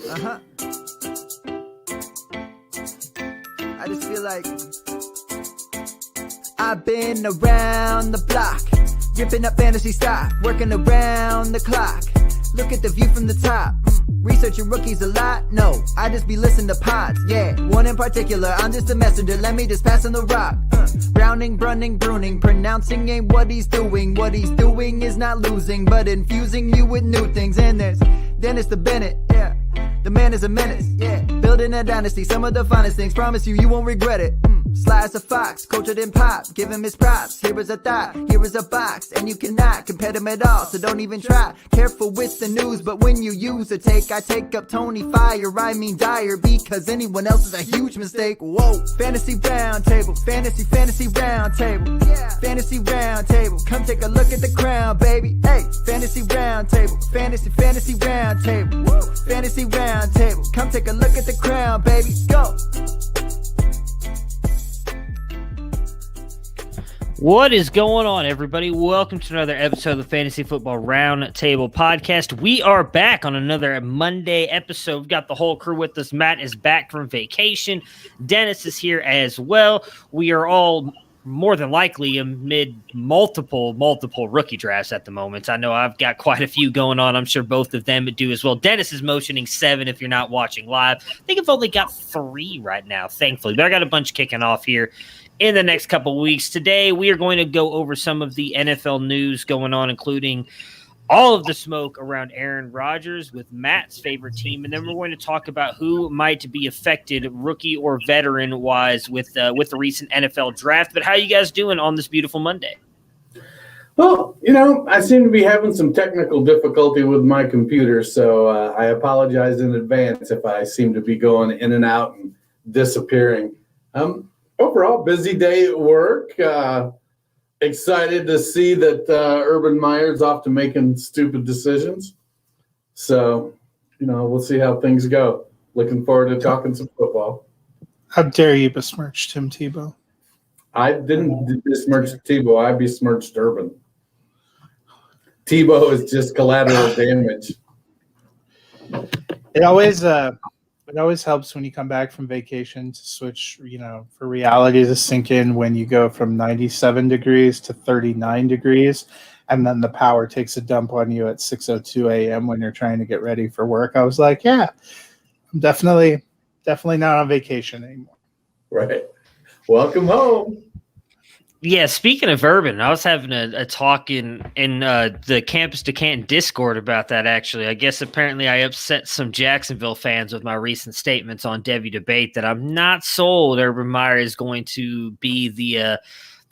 Uh-huh. I just feel like I've been around the block, ripping up fantasy stock, working around the clock. Look at the view from the top. Researching rookies a lot? No, I just be listening to pods, yeah. One in particular, I'm just a messenger, let me just pass on the rock. Browning, brunning, pruning, pronouncing ain't what he's doing. What he's doing is not losing, but infusing you with new things. And there's Dennis the Bennett, yeah. The man is a menace, yeah. Building a dynasty, some of the finest things. Promise you, you won't regret it. Sly as a fox, cultured in pop. Give him his props. Here is a thought, here is a box, and you cannot compare them at all. So don't even try. Careful with the news, but when you use a take, I take up Tony Fire. I mean Dyer, because anyone else is a huge mistake. Whoa, fantasy round table, fantasy round table, yeah. Fantasy round table, come take a look at the crown, baby. Hey, fantasy round table, fantasy round table, woo. Fantasy round table, come take a look at the crown, baby. Go. What is going on, everybody? Welcome to another episode of the Fantasy Football Round Table Podcast. We are back on another Monday episode. We've got the whole crew with us. Matt is back from vacation. Dennis is here as well. We are all more than likely amid multiple rookie drafts at the moment. I know I've got quite a few going on. I'm sure both of them do as well. Dennis is motioning 7 if you're not watching live. I think I've only got 3 right now, thankfully. But I got a bunch kicking off here in the next couple of weeks. Today, we are going to go over some of the NFL news going on, including all of the smoke around Aaron Rodgers with Matt's favorite team. And then we're going to talk about who might be affected, rookie or veteran-wise, with the recent NFL draft. But how are you guys doing on this beautiful Monday? Well, I seem to be having some technical difficulty with my computer, so I apologize in advance if I seem to be going in and out and disappearing. Overall, busy day at work. Excited to see that Urban Meyer's off to making stupid decisions. So, we'll see how things go. Looking forward to talking some football. How dare you besmirch Tim Tebow? I didn't besmirch Tebow. I besmirched Urban. Tebow is just collateral damage. It always helps when you come back from vacation to switch, for reality to sink in when you go from 97 degrees to 39 degrees, and then the power takes a dump on you at 6:02 a.m. when you're trying to get ready for work. I was like, yeah, I'm definitely not on vacation anymore. Right. Welcome home. Yeah, speaking of Urban, I was having a talk in the Campus to Canton Discord about that, actually. I guess apparently I upset some Jacksonville fans with my recent statements on Debbie Debate that I'm not sold Urban Meyer is going to be the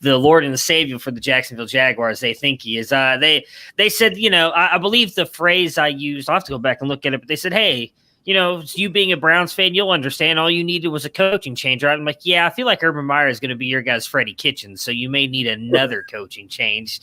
Lord and the Savior for the Jacksonville Jaguars. They think he is. They said, I believe the phrase I used, I'll have to go back and look at it, but they said, hey, you being a Browns fan, you'll understand all you needed was a coaching change, right? I'm like, yeah, I feel like Urban Meyer is going to be your guy's Freddie Kitchens, so you may need another coaching change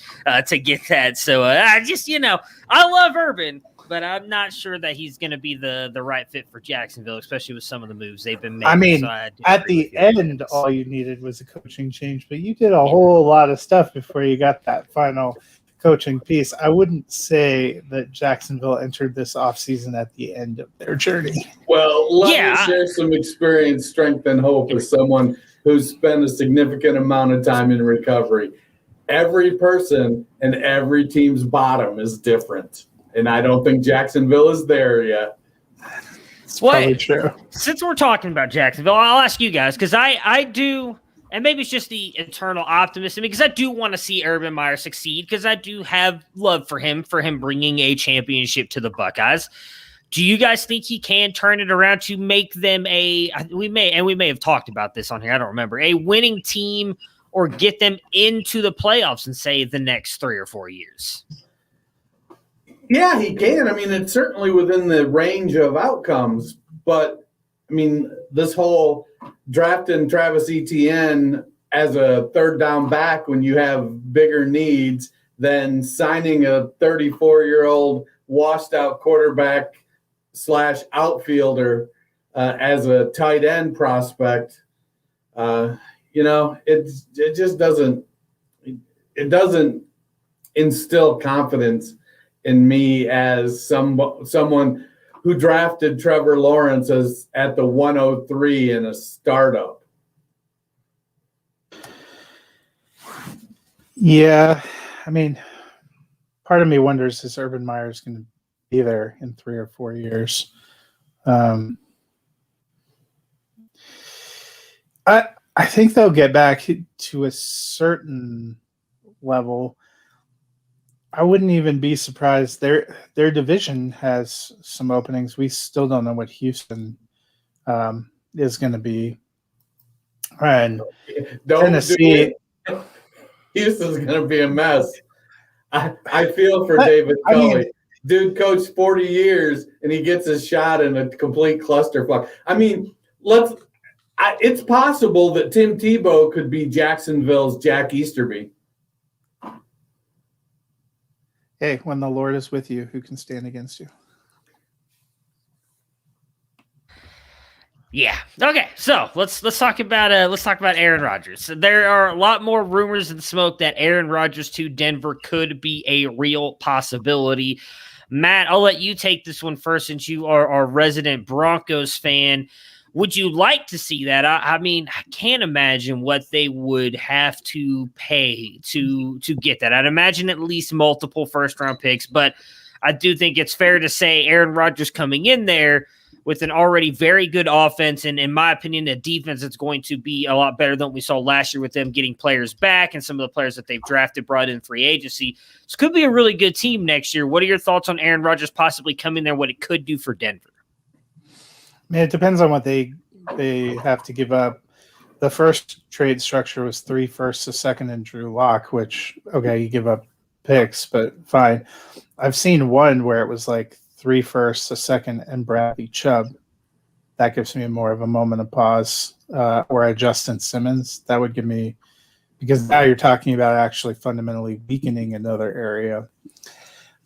to get that. So I just, I love Urban, but I'm not sure that he's going to be the right fit for Jacksonville, especially with some of the moves they've been making. I mean, so at the end, all you needed was a coaching change, but you did a whole lot of stuff before you got that final coaching piece. I wouldn't say that Jacksonville entered this offseason at the end of their journey. Well, let me share some experience, strength, and hope as someone who's spent a significant amount of time in recovery. Every person and every team's bottom is different, and I don't think Jacksonville is there yet. It's probably true. Since we're talking about Jacksonville, I'll ask you guys, because I do – and maybe it's just the eternal optimism, because I do want to see Urban Meyer succeed, because I do have love for him bringing a championship to the Buckeyes. Do you guys think he can turn it around to make them we may have talked about this on here, I don't remember, a winning team, or get them into the playoffs in, say, the next 3 or 4 years? Yeah, he can. I mean, it's certainly within the range of outcomes, but I mean, this whole drafting Travis Etienne as a third down back when you have bigger needs than signing a 34-year-old washed out quarterback / outfielder as a tight end prospect, it just doesn't instill confidence in me as someone who drafted Trevor Lawrence as at the 103 in a startup. Yeah, I mean, part of me wonders is Urban Meyer's going to be there in 3 or 4 years. I think they'll get back to a certain level. I wouldn't even be surprised. Their division has some openings. We still don't know what Houston is going to be. And Tennessee. Houston's going to be a mess. I feel for David Culley. Dude coached 40 years, and he gets his shot in a complete clusterfuck. I mean, it's possible that Tim Tebow could be Jacksonville's Jack Easterby. Hey, when the Lord is with you, who can stand against you? Yeah. Okay. So let's talk about Aaron Rodgers. There are a lot more rumors and smoke that Aaron Rodgers to Denver could be a real possibility. Matt, I'll let you take this one first since you are our resident Broncos fan. Would you like to see that? I mean, I can't imagine what they would have to pay to get that. I'd imagine at least multiple first-round picks, but I do think it's fair to say Aaron Rodgers coming in there with an already very good offense, and in my opinion, a defense that's going to be a lot better than we saw last year with them getting players back and some of the players that they've drafted, brought in free agency. This could be a really good team next year. What are your thoughts on Aaron Rodgers possibly coming there, what it could do for Denver? Man, it depends on what they have to give up. The first trade structure was 3 firsts, a second, and Drew Lock, which, okay, you give up picks, but fine. I've seen one where it was like 3 firsts, a second, and Bradley Chubb. That gives me more of a moment of pause. Or a Justin Simmons. That would give me, because now you're talking about actually fundamentally weakening another area.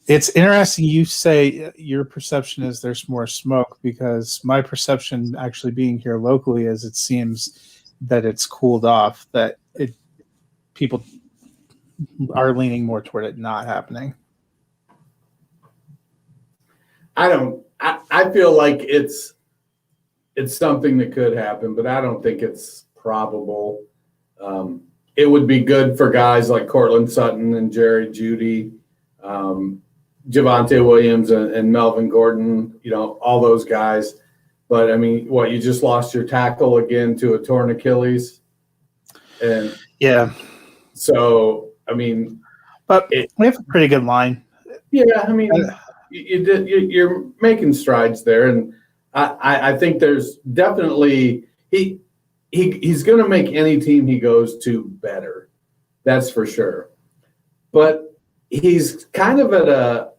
It's interesting you say your perception is there's more smoke, because my perception actually being here locally is it seems that it's cooled off, that people are leaning more toward it not happening. I feel like it's something that could happen, but I don't think it's probable. It would be good for guys like Cortland Sutton and Jerry Jeudy, Javonte Williams and Melvin Gordon, all those guys. But, I mean, you just lost your tackle again to a torn Achilles? And yeah. So, I mean. But we have a pretty good line. Yeah, I mean, you're making strides there. And I think there's definitely he's going to make any team he goes to better. That's for sure. But he's kind of at a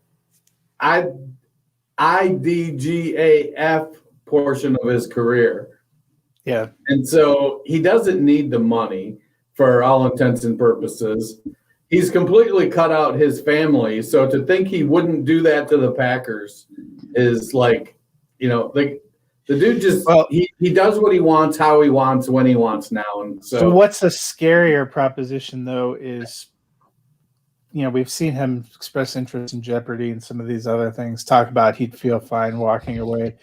IDGAF portion of his career. Yeah. And so he doesn't need the money for all intents and purposes. He's completely cut out his family. So to think he wouldn't do that to the Packers is like, the dude just he does what he wants, how he wants, when he wants now. And so what's a scarier proposition though is, we've seen him express interest in Jeopardy and some of these other things, talk about he'd feel fine walking away.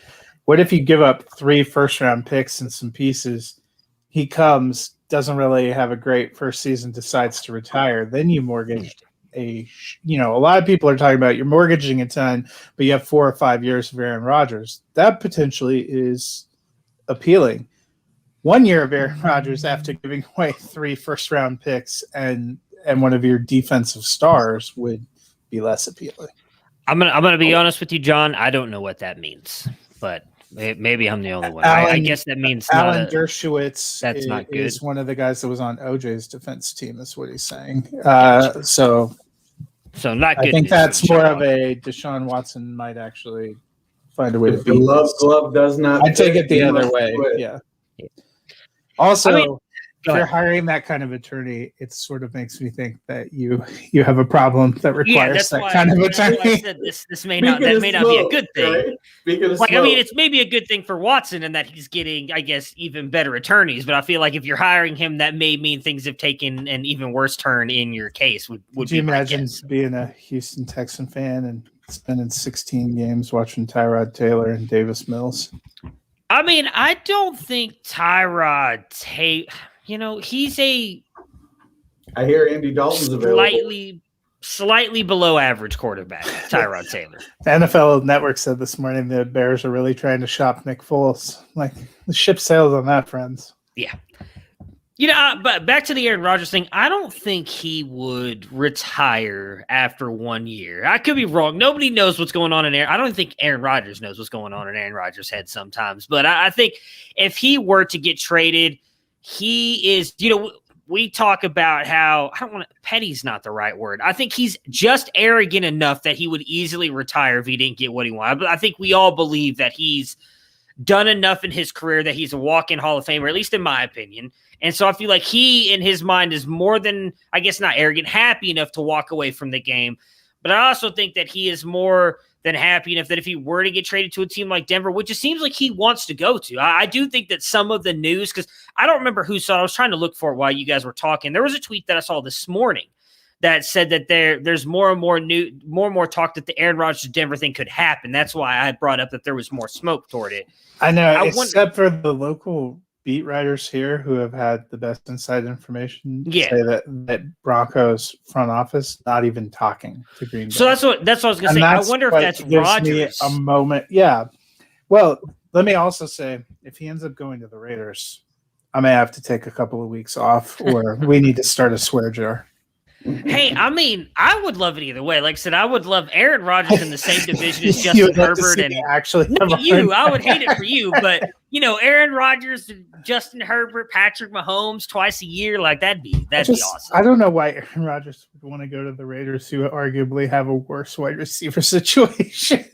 What if you give up 3 first-round picks and some pieces? He comes, doesn't really have a great first season, decides to retire. Then you mortgage a lot of people are talking about you're mortgaging a ton, but you have 4 or 5 years of Aaron Rodgers. That potentially is appealing. 1 year of Aaron Rodgers after giving away 3 first-round picks and one of your defensive stars would be less appealing. I'm gonna be honest with you, John. I don't know what that means, but maybe I'm the only one. I guess that means Alan Dershowitz. That's not good. Is one of the guys that was on OJ's defense team. That's what he's saying. So not good. I think that's more of a Deshaun Watson might actually find a way to beat. The glove does not. I take it the other way. Yeah. Also, you're hiring that kind of attorney, it sort of makes me think that you have a problem that requires that kind of attorney. I said this may not be a good thing. Right? I mean, it's maybe a good thing for Watson in that he's getting, I guess, even better attorneys. But I feel like if you're hiring him, that may mean things have taken an even worse turn in your case. Would you imagine being a Houston Texan fan and spending 16 games watching Tyrod Taylor and Davis Mills? I mean, I don't think Tyrod Taylor, he's I hear Andy Dalton's available. Slightly below average quarterback, Tyrod Taylor. The NFL Network said this morning the Bears are really trying to shop Nick Foles. Like, the ship sails on that, friends. Yeah. But back to the Aaron Rodgers thing, I don't think he would retire after 1 year. I could be wrong. Nobody knows what's going on in I don't think Aaron Rodgers knows what's going on in Aaron Rodgers' head sometimes. But I think if he were to get traded, he is, we talk about how petty's not the right word. I think he's just arrogant enough that he would easily retire if he didn't get what he wanted. But I think we all believe that he's done enough in his career that he's a walk-in Hall of Famer, at least in my opinion. And so I feel like he, in his mind, is more than, I guess not arrogant, happy enough to walk away from the game. But I also think that he is more than happy enough that if he were to get traded to a team like Denver, which it seems like he wants to go to, I do think that some of the news, because I don't remember who saw it. I was trying to look for it while you guys were talking. There was a tweet that I saw this morning that said that there's more and more talk that the Aaron Rodgers Denver thing could happen. That's why I brought up that there was more smoke toward it. I know, except for the local beat writers here who have had the best inside information say that Broncos front office not even talking to Green Bay. So that's what I was going to say. I wonder if that's Rodgers. A moment. Yeah. Well, let me also say, if he ends up going to the Raiders, I may have to take a couple of weeks off, or we need to start a swear jar. Hey, I mean, I would love it either way. Like I said, I would love Aaron Rodgers in the same division as Justin Herbert. And I would hate it for you, but Aaron Rodgers, Justin Herbert, Patrick Mahomes twice a year, like that'd be awesome. I don't know why Aaron Rodgers would want to go to the Raiders, who arguably have a worse wide receiver situation.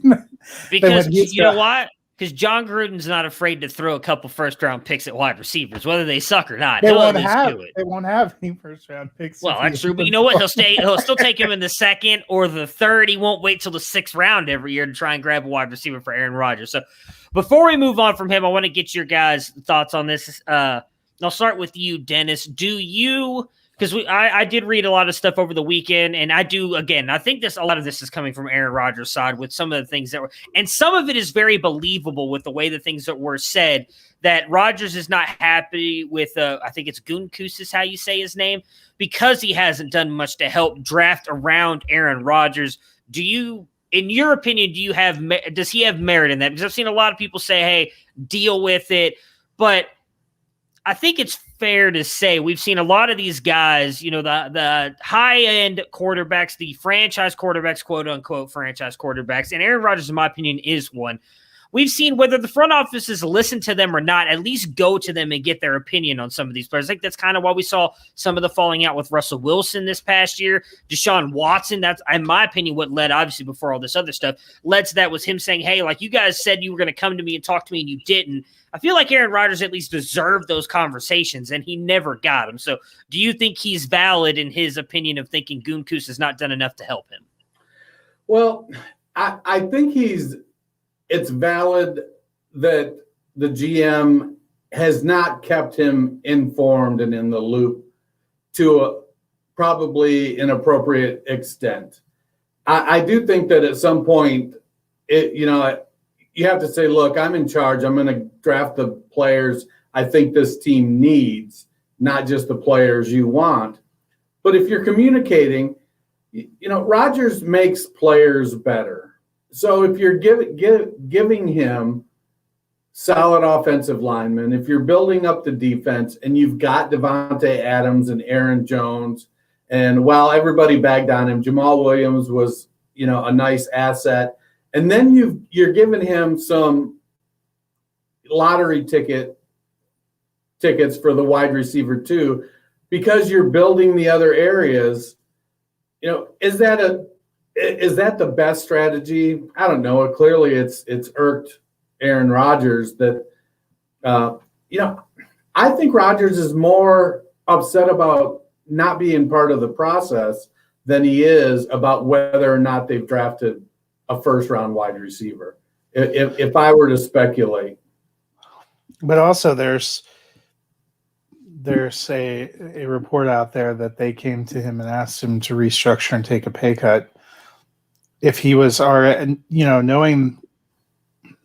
Because you know what? Because John Gruden's not afraid to throw a couple first-round picks at wide receivers, whether they suck or not. They won't have any first-round picks. Well, that's true, but you know what? He'll still take him in the second or the third. He won't wait till the sixth round every year to try and grab a wide receiver for Aaron Rodgers. So before we move on from him, I want to get your guys' thoughts on this. I'll start with you, Dennis. Do you – because I did read a lot of stuff over the weekend, and I do, again, I think a lot of this is coming from Aaron Rodgers' side with some of the things that were, and some of it is very believable with the way the things that were said, that Rodgers is not happy with, I think it's Gutekunst is how you say his name, because he hasn't done much to help draft around Aaron Rodgers. Do you, in your opinion, does he have merit in that? Because I've seen a lot of people say, hey, deal with it, but I think it's fair to say we've seen a lot of these guys, the high-end quarterbacks, the franchise quarterbacks, quote-unquote franchise quarterbacks, and Aaron Rodgers, in my opinion, is one. We've seen whether the front offices listen to them or not, at least go to them and get their opinion on some of these players. I think that's kind of why we saw some of the falling out with Russell Wilson this past year. Deshaun Watson, that's, in my opinion, what led, obviously, before all this other stuff, led to that was him saying, hey, like you guys said you were going to come to me and talk to me and you didn't. I feel like Aaron Rodgers at least deserved those conversations, and he never got them. So do you think he's valid in his opinion of thinking Gutekunst has not done enough to help him? Well, I think it's valid that the GM has not kept him informed and in the loop to a probably inappropriate extent. I do think that at some point, you have to say, look, I'm in charge. I'm going to draft the players I think this team needs, not just the players you want. But if you're communicating, Rodgers makes players better. So if you're giving him solid offensive linemen, if you're building up the defense and you've got Devontae Adams and Aaron Jones, and while everybody bagged on him, Jamal Williams was, a nice asset. And then you're giving him some lottery tickets for the wide receiver too, because you're building the other areas. Is that the best strategy? I don't know. Clearly, it's irked Aaron Rodgers that I think Rodgers is more upset about not being part of the process than he is about whether or not they've drafted a first-round wide receiver. If I were to speculate. But also there's a report out there that they came to him and asked him to restructure and take a pay cut. If he was already, knowing,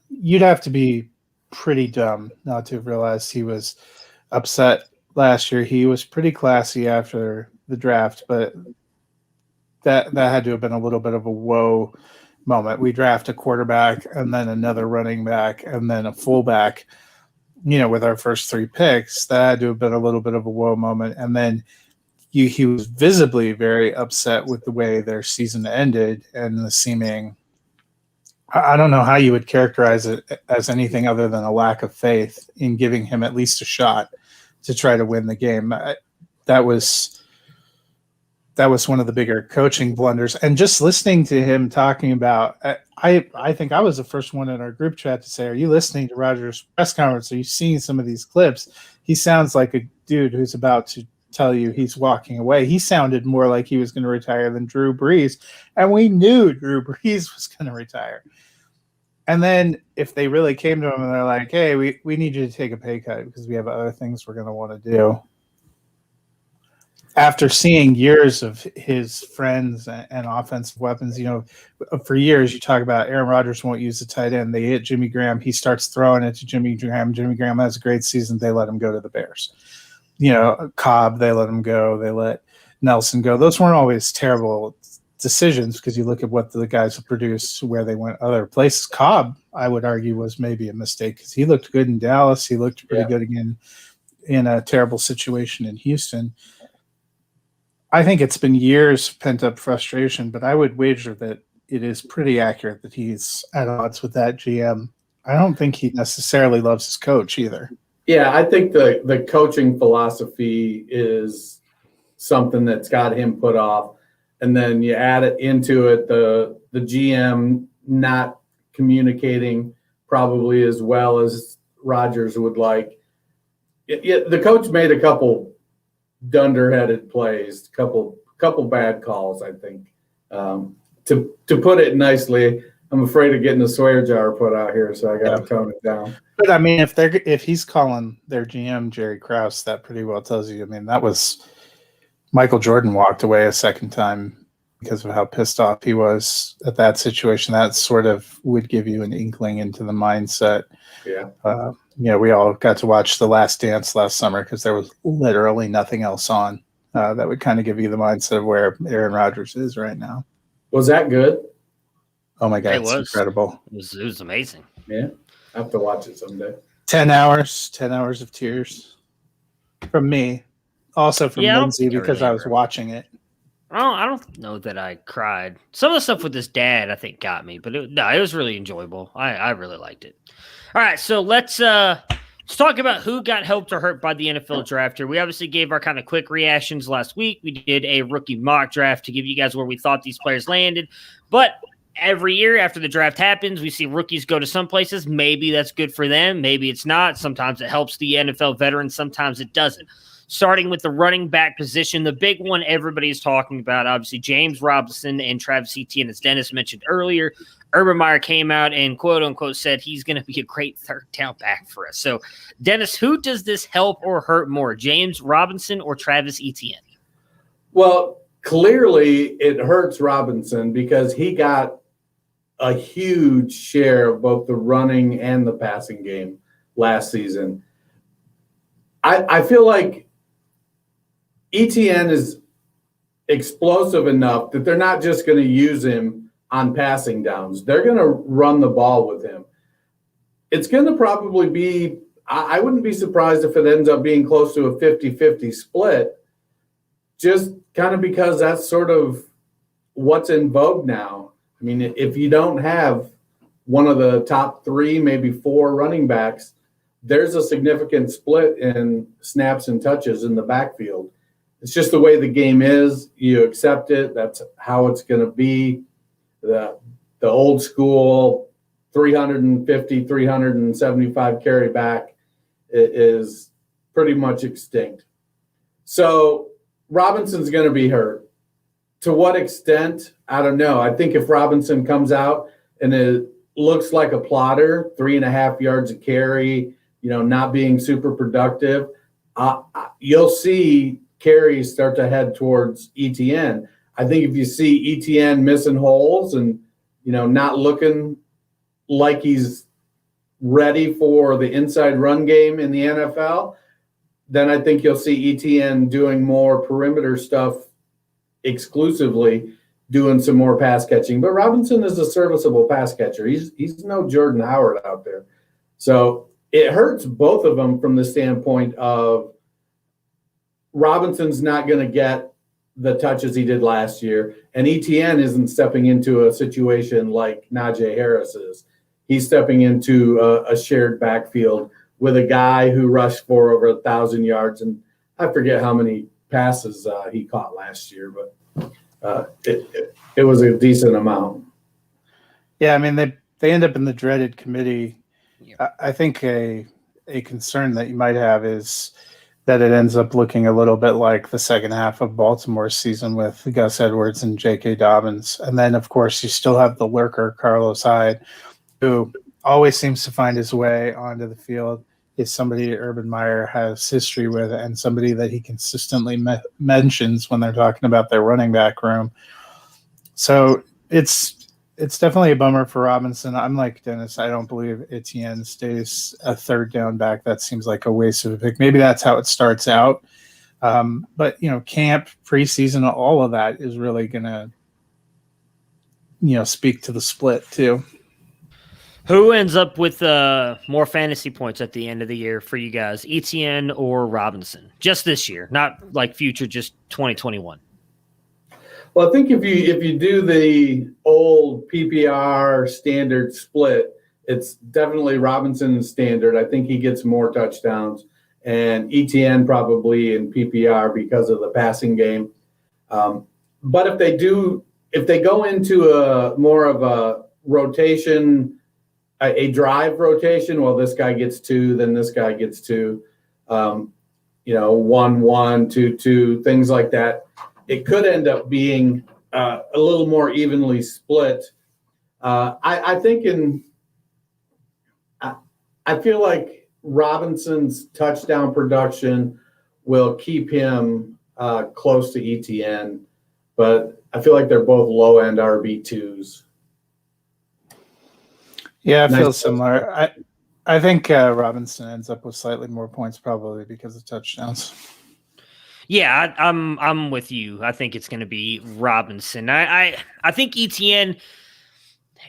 you'd have to be pretty dumb not to have realized he was upset last year. He was pretty classy after the draft, but that had to have been a little bit of a whoa moment. We draft a quarterback and then another running back and then a fullback, with our first 3 picks. That had to have been a little bit of a whoa moment. And then he was visibly very upset with the way their season ended and the seeming, I don't know how you would characterize it as anything other than a lack of faith in giving him at least a shot to try to win the game. That was one of the bigger coaching blunders. And just listening to him talking about, I think I was the first one in our group chat to say, are you listening to Rodgers' press conference? Are you seeing some of these clips? He sounds like a dude who's about to tell you he's walking away. He sounded more like he was going to retire than Drew Brees. And we knew Drew Brees was going to retire. And then if they really came to him and they're like, hey, we need you to take a pay cut because we have other things we're going to want to do. After seeing years of his friends and offensive weapons, for years you talk about Aaron Rodgers won't use the tight end. They hit Jimmy Graham. He starts throwing it to Jimmy Graham. Jimmy Graham has a great season. They let him go to the Bears. Cobb, they let him go. They let Nelson go. Those weren't always terrible decisions because you look at what the guys have produced, where they went other places. Cobb, I would argue, was maybe a mistake because he looked good in Dallas. He looked pretty good again in a terrible situation in Houston. I think it's been years of pent-up frustration, but I would wager that it is pretty accurate that he's at odds with that GM. I don't think he necessarily loves his coach either. Yeah, I think the coaching philosophy is something that's got him put off. And then you add it into it, the GM not communicating probably as well as Rodgers would like. The coach made a couple dunderheaded plays, couple bad calls, I think. To put it nicely, I'm afraid of getting a swear jar put out here, so I got to tone it down. But I mean, if he's calling their GM Jerry Krause, that pretty well tells you. I mean, that was Michael Jordan walked away a second time because of how pissed off he was at that situation. That sort of would give you an inkling into the mindset. Yeah. We all got to watch The Last Dance last summer because there was literally nothing else on. That would kind of give you the mindset of where Aaron Rodgers is right now. Was that good? Oh my God, it's incredible. It was amazing. Yeah, I have to watch it someday. 10 hours of tears from me. Also from Lindsay because I was watching it. I don't know that I cried. Some of the stuff with his dad, I think, got me, but it was really enjoyable. I really liked it. All right, so let's talk about who got helped or hurt by the NFL draft here. We obviously gave our kind of quick reactions last week. We did a rookie mock draft to give you guys where we thought these players landed. But every year after the draft happens, we see rookies go to some places. Maybe that's good for them. Maybe it's not. Sometimes it helps the NFL veterans. Sometimes it doesn't. Starting with the running back position, the big one everybody's talking about, obviously, James Robinson and Travis Etienne, as Dennis mentioned earlier. Urban Meyer came out and quote-unquote said he's going to be a great third down back for us. So, Dennis, who does this help or hurt more, James Robinson or Travis Etienne? Well, clearly it hurts Robinson because he got a huge share of both the running and the passing game last season. I feel like Etienne is explosive enough that they're not just going to use him on passing downs. They're going to run the ball with him. It's going to probably be, I wouldn't be surprised if it ends up being close to a 50-50 split, just kind of because that's sort of what's in vogue now. I mean, if you don't have one of the top 3, maybe 4 running backs, there's a significant split in snaps and touches in the backfield. It's just the way the game is. You accept it. That's how it's going to be. The old school 350, 375 carry back is pretty much extinct. So Robinson's going to be hurt. To what extent? I don't know. I think if Robinson comes out and it looks like a plotter, 3.5 yards a carry, not being super productive, you'll see carries start to head towards ETN. I think if you see ETN missing holes and, not looking like he's ready for the inside run game in the NFL, then I think you'll see ETN doing more perimeter stuff exclusively, doing some more pass catching. But Robinson is a serviceable pass catcher. He's no Jordan Howard out there. So it hurts both of them from the standpoint of Robinson's not going to get the touches he did last year, and ETN isn't stepping into a situation like Najee Harris is. He's stepping into a shared backfield with a guy who rushed for over 1,000 yards, and I forget how many passes he caught last year, but it was a decent amount. Yeah, I mean, they end up in the dreaded committee. Yeah. I think a concern that you might have is that it ends up looking a little bit like the second half of Baltimore's season with Gus Edwards and J.K. Dobbins. And then, of course, you still have the lurker, Carlos Hyde, who always seems to find his way onto the field, is somebody Urban Meyer has history with and somebody that he consistently mentions when they're talking about their running back room. So it's definitely a bummer for Robinson. I'm like Dennis. I don't believe Etienne stays a third down back. That seems like a waste of a pick. Maybe that's how it starts out. But, camp, preseason, all of that is really going to, speak to the split too. Who ends up with more fantasy points at the end of the year for you guys, Etienne or Robinson? Just this year, not like future, just 2021. Well, I think if you do the old PPR standard split, it's definitely Robinson standard. I think he gets more touchdowns, and ETN probably in PPR because of the passing game. But if they go into a more of a rotation, a drive rotation, well, this guy gets 2, then this guy gets 2, 1-1, 2-2, things like that. It could end up being a little more evenly split. I feel like Robinson's touchdown production will keep him close to ETN, but I feel like they're both low-end RB2s. Yeah, I feel similar. I think Robinson ends up with slightly more points probably because of touchdowns. Yeah, I'm with you. I think it's going to be Robinson. I think Etienne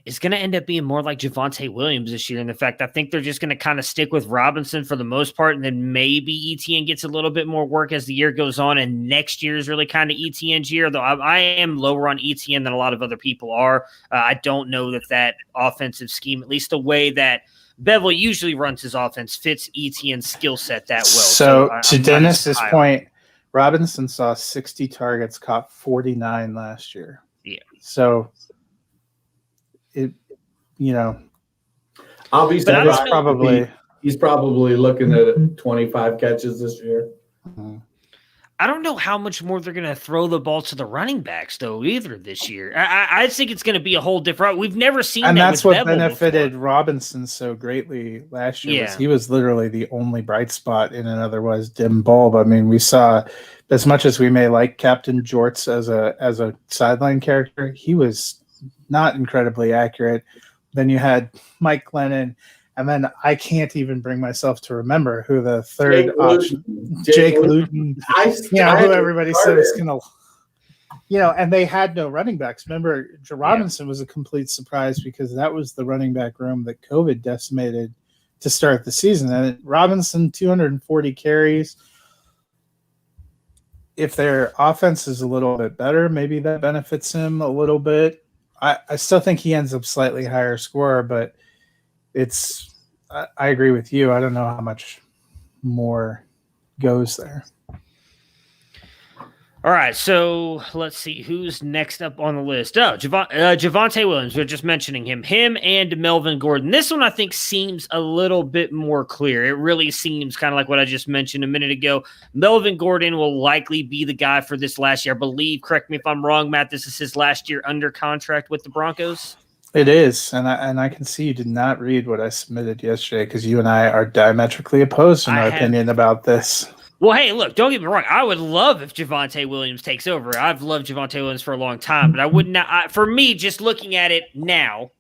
is going to end up being more like Javonte Williams this year in the fact I think they're just going to kind of stick with Robinson for the most part, and then maybe Etienne gets a little bit more work as the year goes on, and next year is really kind of Etienne's year, though I am lower on Etienne than a lot of other people are. I don't know that offensive scheme, at least the way that Bevel usually runs his offense, fits Etienne's skill set that well. So to Dennis's point, Robinson saw 60 targets, caught 49 last year. Yeah. So I'll be surprised. He's probably looking at 25 catches this year. Mm-hmm. I don't know how much more they're going to throw the ball to the running backs, though, either this year. I think it's going to be a whole different – we've never seen that. And that's what Bevel benefited before. Robinson so greatly last year. Yeah. He was literally the only bright spot in an otherwise dim bulb. I mean, we saw, as much as we may like Captain Jorts as a sideline character, he was not incredibly accurate. Then you had Mike Glennon. And then I can't even bring myself to remember who the third option, Jake Luton, who everybody said was going to, and they had no running backs. Remember, Robinson was a complete surprise because that was the running back room that COVID decimated to start the season. And Robinson, 240 carries. If their offense is a little bit better, maybe that benefits him a little bit. I still think he ends up slightly higher scorer, but I agree with you. I don't know how much more goes there. All right, so let's see who's next up on the list. Oh, Javonte Williams. We're just mentioning him and Melvin Gordon. This one I think seems a little bit more clear. It really seems kind of like what I just mentioned a minute ago. Melvin Gordon will likely be the guy for this last year. I believe, correct me if I'm wrong, Matt, this is his last year under contract with the Broncos. It is, and I can see you did not read what I submitted yesterday because you and I are diametrically opposed in our opinion about this. Well, hey, look, don't get me wrong. I would love if Javonte Williams takes over. I've loved Javonte Williams for a long time, but I would not. For me, just looking at it now,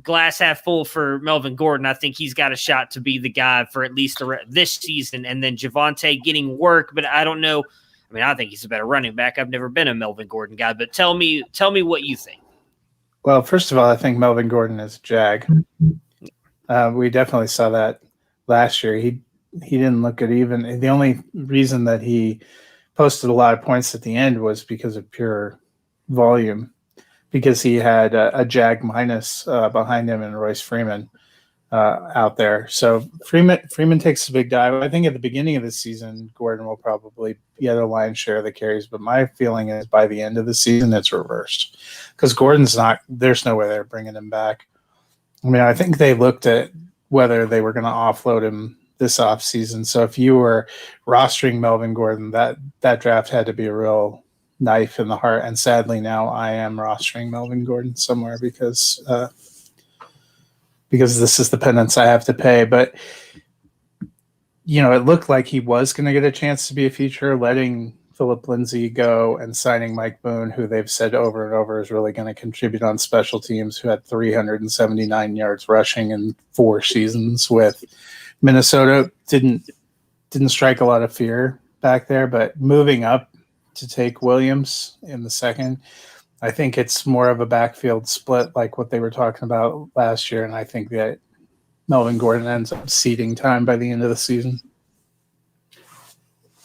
glass half full for Melvin Gordon. I think he's got a shot to be the guy for at least this season, and then Javonte getting work. But I don't know. I mean, I think he's a better running back. I've never been a Melvin Gordon guy, but tell me what you think. Well, first of all, I think Melvin Gordon is a jag. We definitely saw that last year. He didn't look at even. The only reason that he posted a lot of points at the end was because of pure volume, because he had a jag minus behind him and Royce Freeman out there. So Freeman takes a big dive. I think at the beginning of the season, Gordon will probably get a lion's share of the carries, but my feeling is by the end of the season, it's reversed because Gordon's not. There's no way they're bringing him back. I mean, I think they looked at whether they were going to offload him this offseason. So if you were rostering Melvin Gordon, that draft had to be a real knife in the heart. And sadly, now I am rostering Melvin Gordon somewhere because this is the penance I have to pay. But, it looked like he was going to get a chance to be a feature, letting Philip Lindsay go and signing Mike Boone, who they've said over and over is really going to contribute on special teams, who had 379 yards rushing in 4 seasons with Minnesota. Didn't strike a lot of fear back there, but moving up to take Williams in the second, I think it's more of a backfield split like what they were talking about last year, and I think that Melvin Gordon ends up ceding time by the end of the season.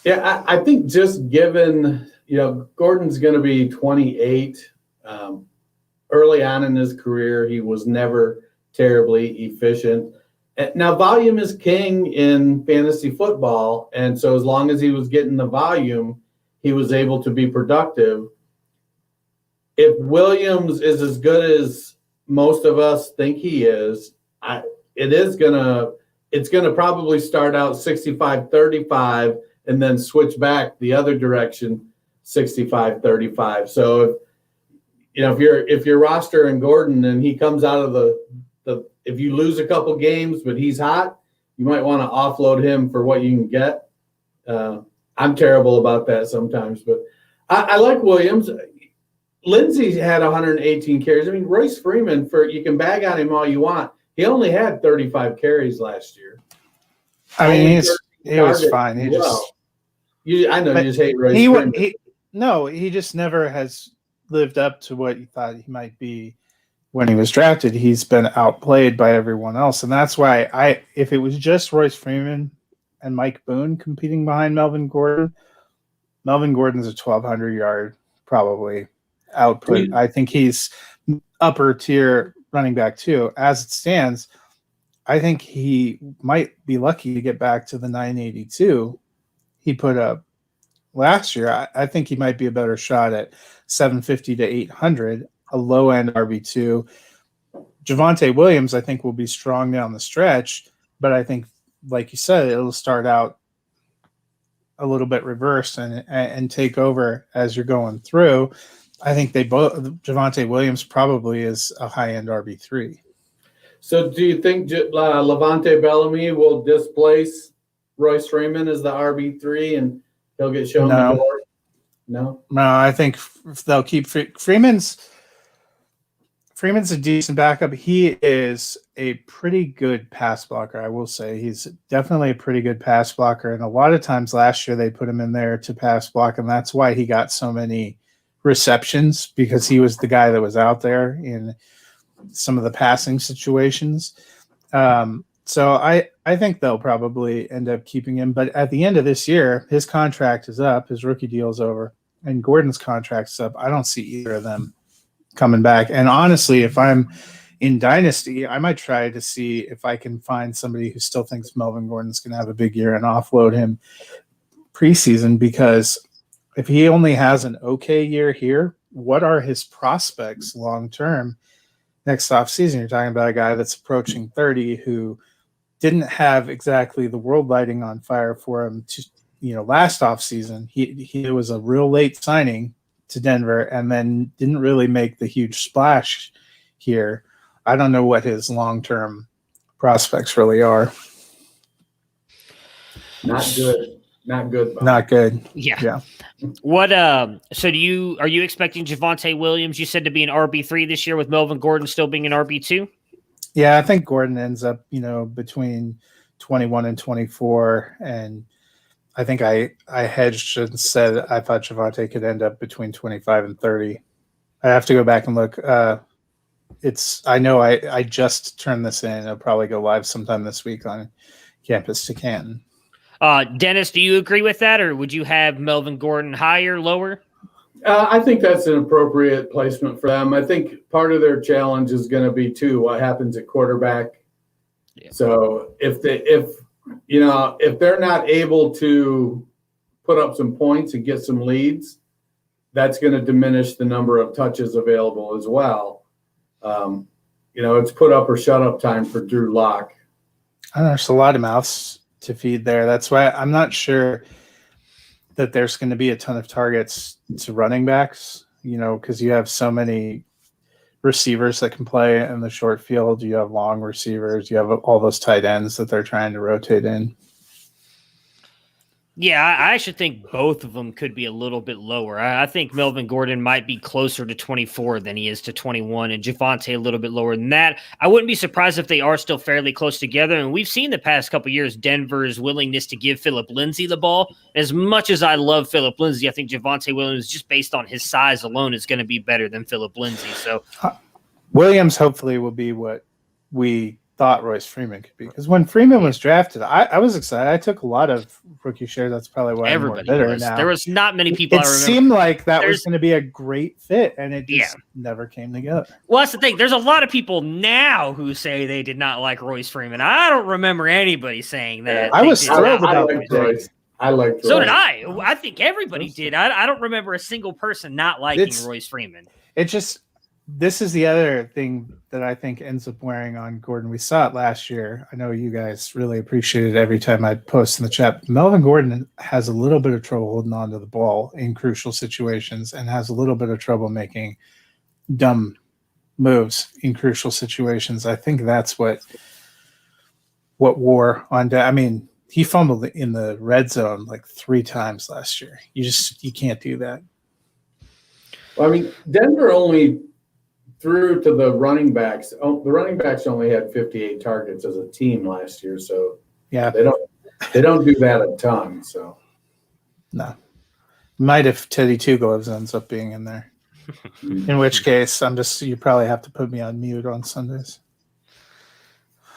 Yeah, I think just given, Gordon's going to be 28. Early on in his career, he was never terribly efficient. Now, volume is king in fantasy football, and so as long as he was getting the volume, he was able to be productive. If Williams is as good as most of us think he is, it's gonna probably start out 65-35 and then switch back the other direction 65-35. So if you're rostering Gordon and he comes out of if you lose a couple games but he's hot, you might want to offload him for what you can get. I'm terrible about that sometimes, but I like Williams. Lindsay had 118 carries. I mean, Royce Freeman, you can bag on him all you want. He only had 35 carries last year. I mean, he was fine. I know you just hate Royce Freeman. He just never has lived up to what you thought he might be when he was drafted. He's been outplayed by everyone else. And that's why if it was just Royce Freeman and Mike Boone competing behind Melvin Gordon's a 1,200 yard probably output. I think he's upper tier running back too. As it stands, I think he might be lucky to get back to the 982 he put up last year. I think he might be a better shot at 750 to 800, a low end RB2. Javonte Williams, I think, will be strong down the stretch, but I think, like you said, it'll start out a little bit reversed and take over as you're going through. I think Javonte Williams probably is a high-end RB3. So do you think Levante Bellamy will displace Royce Freeman as the RB3 and he'll get shown the door? No, I think they'll keep Freeman's a decent backup. He is a pretty good pass blocker, I will say. He's definitely a pretty good pass blocker, and a lot of times last year they put him in there to pass block, and that's why he got so many receptions, because he was the guy that was out there in some of the passing situations. So I think they'll probably end up keeping him. But at the end of this year, his contract is up, his rookie deal's over, and Gordon's contract's up. I don't see either of them coming back. And honestly, if I'm in Dynasty, I might try to see if I can find somebody who still thinks Melvin Gordon's going to have a big year and offload him preseason, because if he only has an okay year here, what are his prospects long term next offseason? You're talking about a guy that's approaching 30 who didn't have exactly the world lighting on fire for him last offseason. He was a real late signing to Denver and then didn't really make the huge splash here. I don't know what his long-term prospects really are. Not good. Not good. Bob. Not good. Yeah. What so are you expecting Javonte Williams, you said, to be an RB3 this year with Melvin Gordon still being an RB2? Yeah, I think Gordon ends up, between 21 and 24, and I think I hedged and said I thought Javonte could end up between 25 and 30. I have to go back and look. I know I just turned this in. It'll probably go live sometime this week on Campus to Canton. Dennis, do you agree with that, or would you have Melvin Gordon higher, lower? I think that's an appropriate placement for them. I think part of their challenge is going to be too what happens at quarterback. Yeah. So if they're not able to put up some points and get some leads, that's going to diminish the number of touches available as well. It's put up or shut up time for Drew Lock. There's a lot of mouths to feed there. That's why I'm not sure that there's going to be a ton of targets to running backs, because you have so many receivers that can play in the short field. You have long receivers. You have all those tight ends that they're trying to rotate in. Yeah, I actually think both of them could be a little bit lower. I think Melvin Gordon might be closer to 24 than he is to 21, and Javonte a little bit lower than that. I wouldn't be surprised if they are still fairly close together, and we've seen the past couple of years Denver's willingness to give Phillip Lindsay the ball. As much as I love Phillip Lindsay, I think Javonte Williams, just based on his size alone, is going to be better than Phillip Lindsay. So Williams hopefully will be what we thought Royce Freeman could be, because when Freeman was drafted, I was excited. I took a lot of rookie shares. That's probably why everybody I'm more bitter was. now. There was not many people. It seemed like that was going to be a great fit, and it just never came together. Well, that's the thing. There's a lot of people now who say they did not like Royce Freeman. I don't remember anybody saying that. I was thrilled about Royce. I liked Royce. So did I. I think everybody did. I don't remember a single person not liking Royce Freeman. This is the other thing that I think ends up wearing on Gordon. We saw it last year. I know you guys really appreciate it every time I post in the chat. Melvin Gordon has a little bit of trouble holding on to the ball in crucial situations and has a little bit of trouble making dumb moves in crucial situations. I think that's what wore on. I mean, he fumbled in the red zone like 3 times last year. You can't do that. Well, I mean, Denver only threw to the running backs. The running backs only had 58 targets as a team last year, so yeah, they don't do that a ton. So no, might if Teddy Two Gloves ends up being in there. In which case, you probably have to put me on mute on Sundays.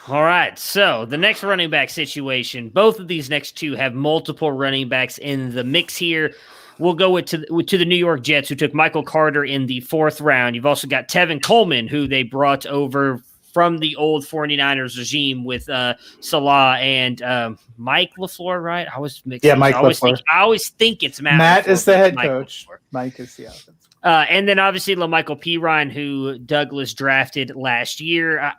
All right, so the next running back situation, both of these next two have multiple running backs in the mix here. We'll go to the New York Jets, who took Michael Carter in the 4th round. You've also got Tevin Coleman, who they brought over from the old 49ers regime with Salah and Mike LaFleur, right? I was mixed. Yeah, Mike LaFleur. I always think it's Matt. Matt is the head Mike coach. LaFleur. Mike is the offense. And then obviously LaMichael Pirine, who Douglas drafted last year.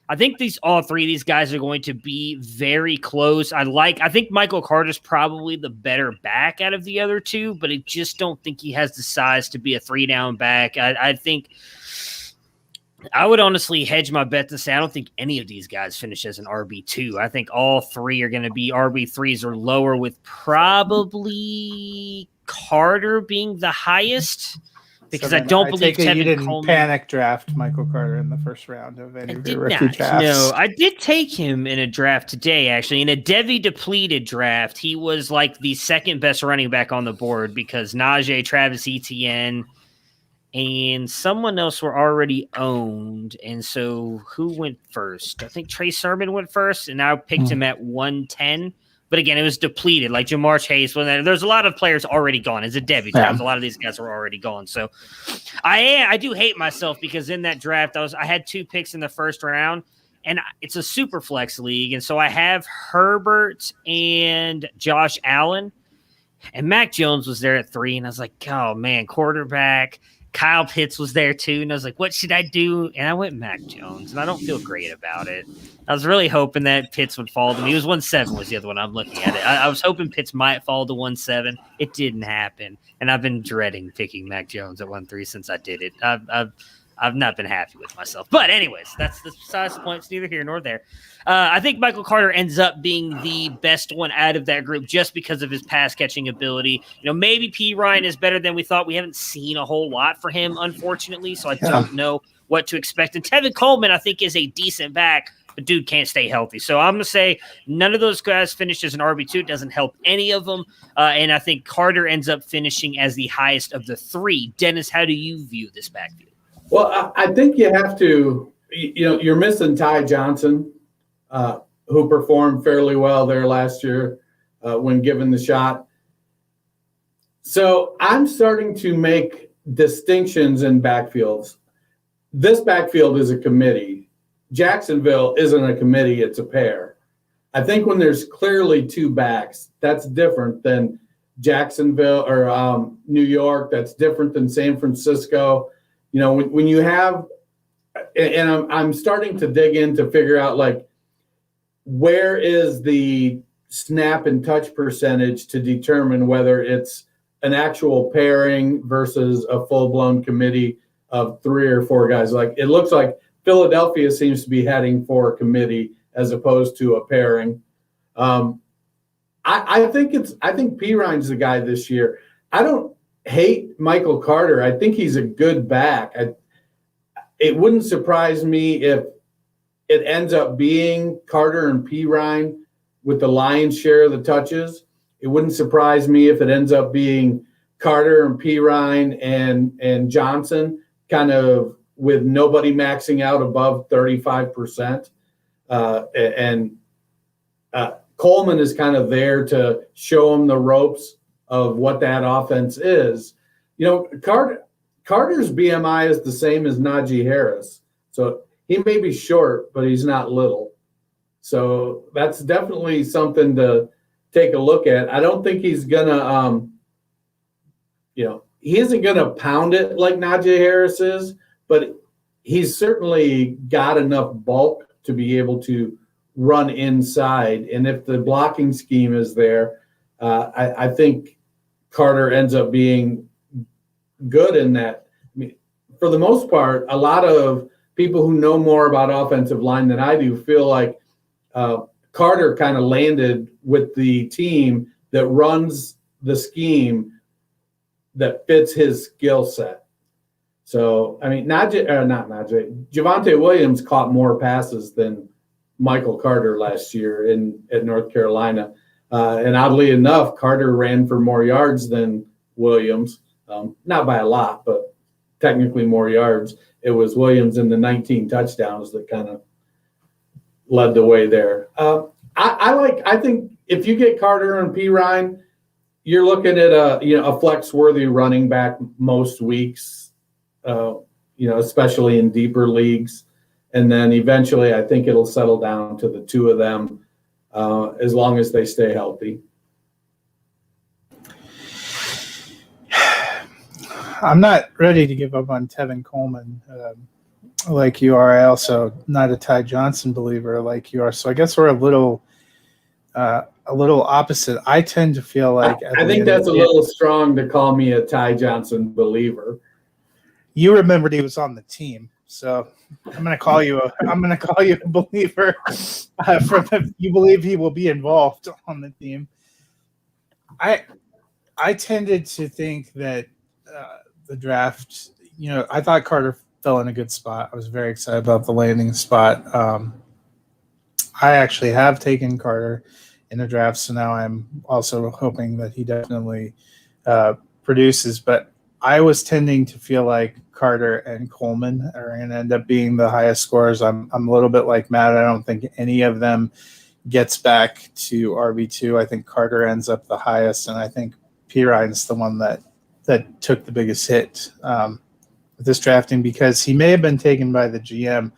I think all 3 of these guys are going to be very close. I think Michael Carter's probably the better back out of the other 2, but I just don't think he has the size to be a 3-down back. I think I would honestly hedge my bet to say I don't think any of these guys finish as an RB2. I think all 3 are going to be RB3s or lower, with probably Carter being the highest. Because I don't believe Tevin you didn't Coleman panic draft Michael Carter in the 1st round of any of your rookie drafts. No, I did take him in a draft today, actually. In a Devi depleted draft, he was like the 2nd best running back on the board because Najee, Travis Etienne, and someone else were already owned. And so who went first? I think Trey Sermon went first, and I picked him at 110. But again, it was depleted, like Jamar Chase. There's a lot of players already gone. It's a Debbie draft. A lot of these guys were already gone. So I do hate myself because in that draft, I had 2 picks in the 1st round, and it's a super flex league. And so I have Herbert and Josh Allen. And Mac Jones was there at 3, and I was like, oh, man, quarterback. Kyle Pitts was there too, and I was like, what should I do? And I went Mac Jones, and I don't feel great about it. I was really hoping that Pitts would fall to me. He was 1-7 was the other one I'm looking at it. I was hoping Pitts might fall to 1-7. It didn't happen, and I've been dreading picking Mac Jones at 1-3 since I did it. I've not been happy with myself. But anyways, that's besides the point. It's neither here nor there. I think Michael Carter ends up being the best one out of that group just because of his pass catching ability. Maybe P. Ryan is better than we thought. We haven't seen a whole lot for him, unfortunately, so I don't know what to expect. And Tevin Coleman, I think, is a decent back, but dude can't stay healthy. So I'm going to say none of those guys finished as an RB2. It doesn't help any of them. And I think Carter ends up finishing as the highest of the 3. Dennis, how do you view this backfield? Well, I think you have to, you're missing Ty Johnson, who performed fairly well there last year when given the shot. So I'm starting to make distinctions in backfields. This backfield is a committee. Jacksonville isn't a committee, it's a pair. I think when there's clearly 2 backs, that's different than Jacksonville or New York. That's different than San Francisco. When you have, and I'm starting to dig in to figure out, like, where is the snap and touch percentage to determine whether it's an actual pairing versus a full-blown committee of 3 or 4 guys. Like, it looks like Philadelphia seems to be heading for a committee as opposed to a pairing. I think P. Ryan's the guy this year. I don't hate Michael Carter. I think he's a good back. It wouldn't surprise me if it ends up being Carter and P. Ryan with the lion's share of the touches. It wouldn't surprise me if it ends up being Carter and P. Ryan and Johnson, kind of with nobody maxing out above 35%. Coleman is kind of there to show him the ropes of what that offense is. Carter's BMI is the same as Najee Harris. So he may be short, but he's not little. So that's definitely something to take a look at. I don't think he's going to, he isn't going to pound it like Najee Harris is, but he's certainly got enough bulk to be able to run inside. And if the blocking scheme is there, I think Carter ends up being good in that. I mean, for the most part, a lot of people who know more about offensive line than I do feel like Carter kind of landed with the team that runs the scheme that fits his skill set. So, I mean, Javonte Williams caught more passes than Michael Carter last year at North Carolina. And oddly enough, Carter ran for more yards than Williams. Not by a lot, but technically more yards. It was Williams in the 19 touchdowns that kind of led the way there. I think if you get Carter and P. Ryan, you're looking at a flex-worthy running back most weeks, especially in deeper leagues. And then eventually I think it'll settle down to the 2 of them as long as they stay healthy. I'm not ready to give up on Tevin Coleman like you are. I also not a Ty Johnson believer like you are. So I guess we're a little opposite. I tend to feel like I think that's a little strong to call me a Ty Johnson believer. You remembered he was on the team, so I'm going to call you a believer. You believe he will be involved on the team. I tended to think that the draft, I thought Carter fell in a good spot. I was very excited about the landing spot. I actually have taken Carter in the draft, so now I'm also hoping that he definitely produces. But I was tending to feel like Carter and Coleman are going to end up being the highest scorers. I'm a little bit like Matt. I don't think any of them gets back to RB2. I think Carter ends up the highest, and I think P. Ryan's the one that took the biggest hit with this drafting, because he may have been taken by the GM,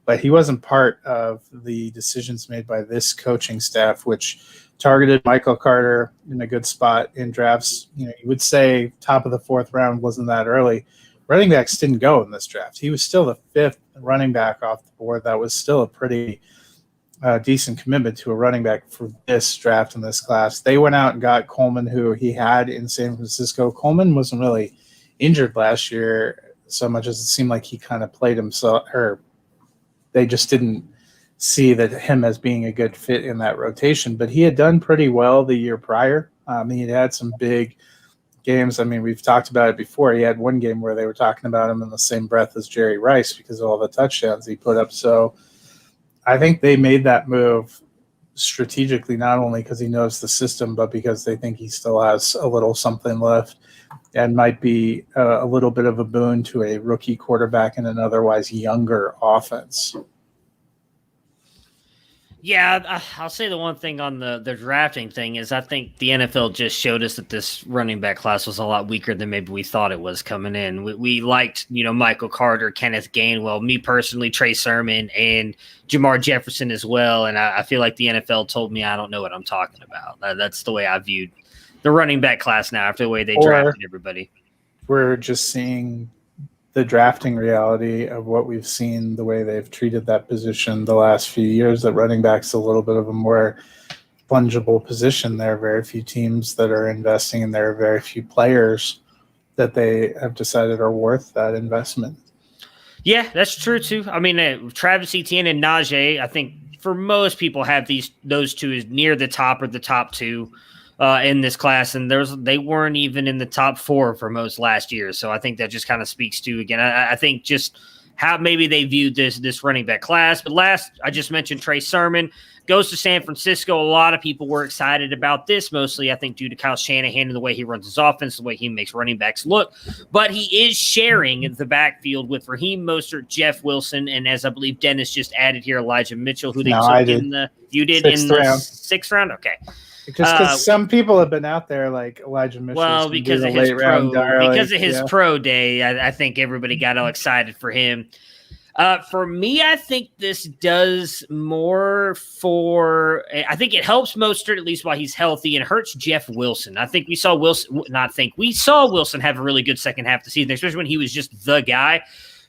but he wasn't part of the decisions made by this coaching staff, which targeted Michael Carter in a good spot in drafts. You would say top of the 4th round wasn't that early. Running backs didn't go in this draft. He was still the 5th running back off the board. That was still a pretty decent commitment to a running back for this draft in this class. They went out and got Coleman, who he had in San Francisco. Coleman wasn't really injured last year so much as it seemed like he kind of played himself, or they just didn't see that him as being a good fit in that rotation. But he had done pretty well the year prior. He had some big games. I mean, we've talked about it before. He had one game where they were talking about him in the same breath as Jerry Rice because of all the touchdowns he put up. So I think they made that move strategically, not only because he knows the system, but because they think he still has a little something left and might be a little bit of a boon to a rookie quarterback in an otherwise younger offense. Yeah, I'll say the one thing on the drafting thing is I think the NFL just showed us that this running back class was a lot weaker than maybe we thought it was coming in. We liked, Michael Carter, Kenneth Gainwell, me personally, Trey Sermon, and Jamar Jefferson as well. And I feel like the NFL told me I don't know what I'm talking about. That's the way I viewed the running back class now after the way they drafted everybody. We're just seeing the drafting reality of what we've seen, the way they've treated that position the last few years, that running back's a little bit of a more fungible position. There are very few teams that are investing, and there are very few players that they have decided are worth that investment. Yeah, that's true too. I mean, Travis Etienne and Najee, I think for most people have those two is near the top or the top two in this class, and they weren't even in the top 4 for most last year. So I think that just kind of speaks to, again, I think just how maybe they viewed this running back class. But last, I just mentioned Trey Sermon goes to San Francisco. A lot of people were excited about this, mostly I think due to Kyle Shanahan and the way he runs his offense, the way he makes running backs look. But he is sharing the backfield with Raheem Mostert, Jeff Wilson, and as I believe Dennis just added here, Elijah Mitchell, who they took in the sixth round. Okay. Just because some people have been out there like Elijah Mitchell. Well, because of his pro day, I think everybody got all excited for him. For me, I think this does more for – I think it helps Mostert, at least while he's healthy, and hurts Jeff Wilson. I think we saw Wilson have a really good second half of the season, especially when he was just the guy.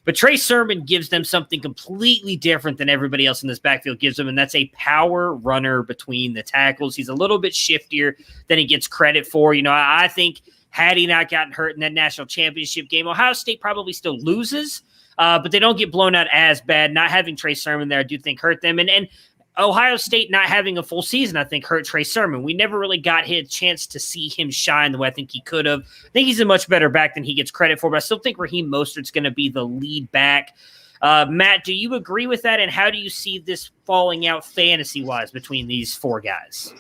But Trey Sermon gives them something completely different than everybody else in this backfield gives them, and that's a power runner between the tackles. He's a little bit shiftier than he gets credit for. I think had he not gotten hurt in that national championship game, Ohio State probably still loses, but they don't get blown out as bad. Not having Trey Sermon there, I do think hurt them. And Ohio State not having a full season, I think, hurt Trey Sermon. We never really got a chance to see him shine the way I think he could have. I think he's a much better back than he gets credit for, but I still think Raheem Mostert's going to be the lead back. Matt, do you agree with that, and how do you see this falling out fantasy-wise between these 4 guys?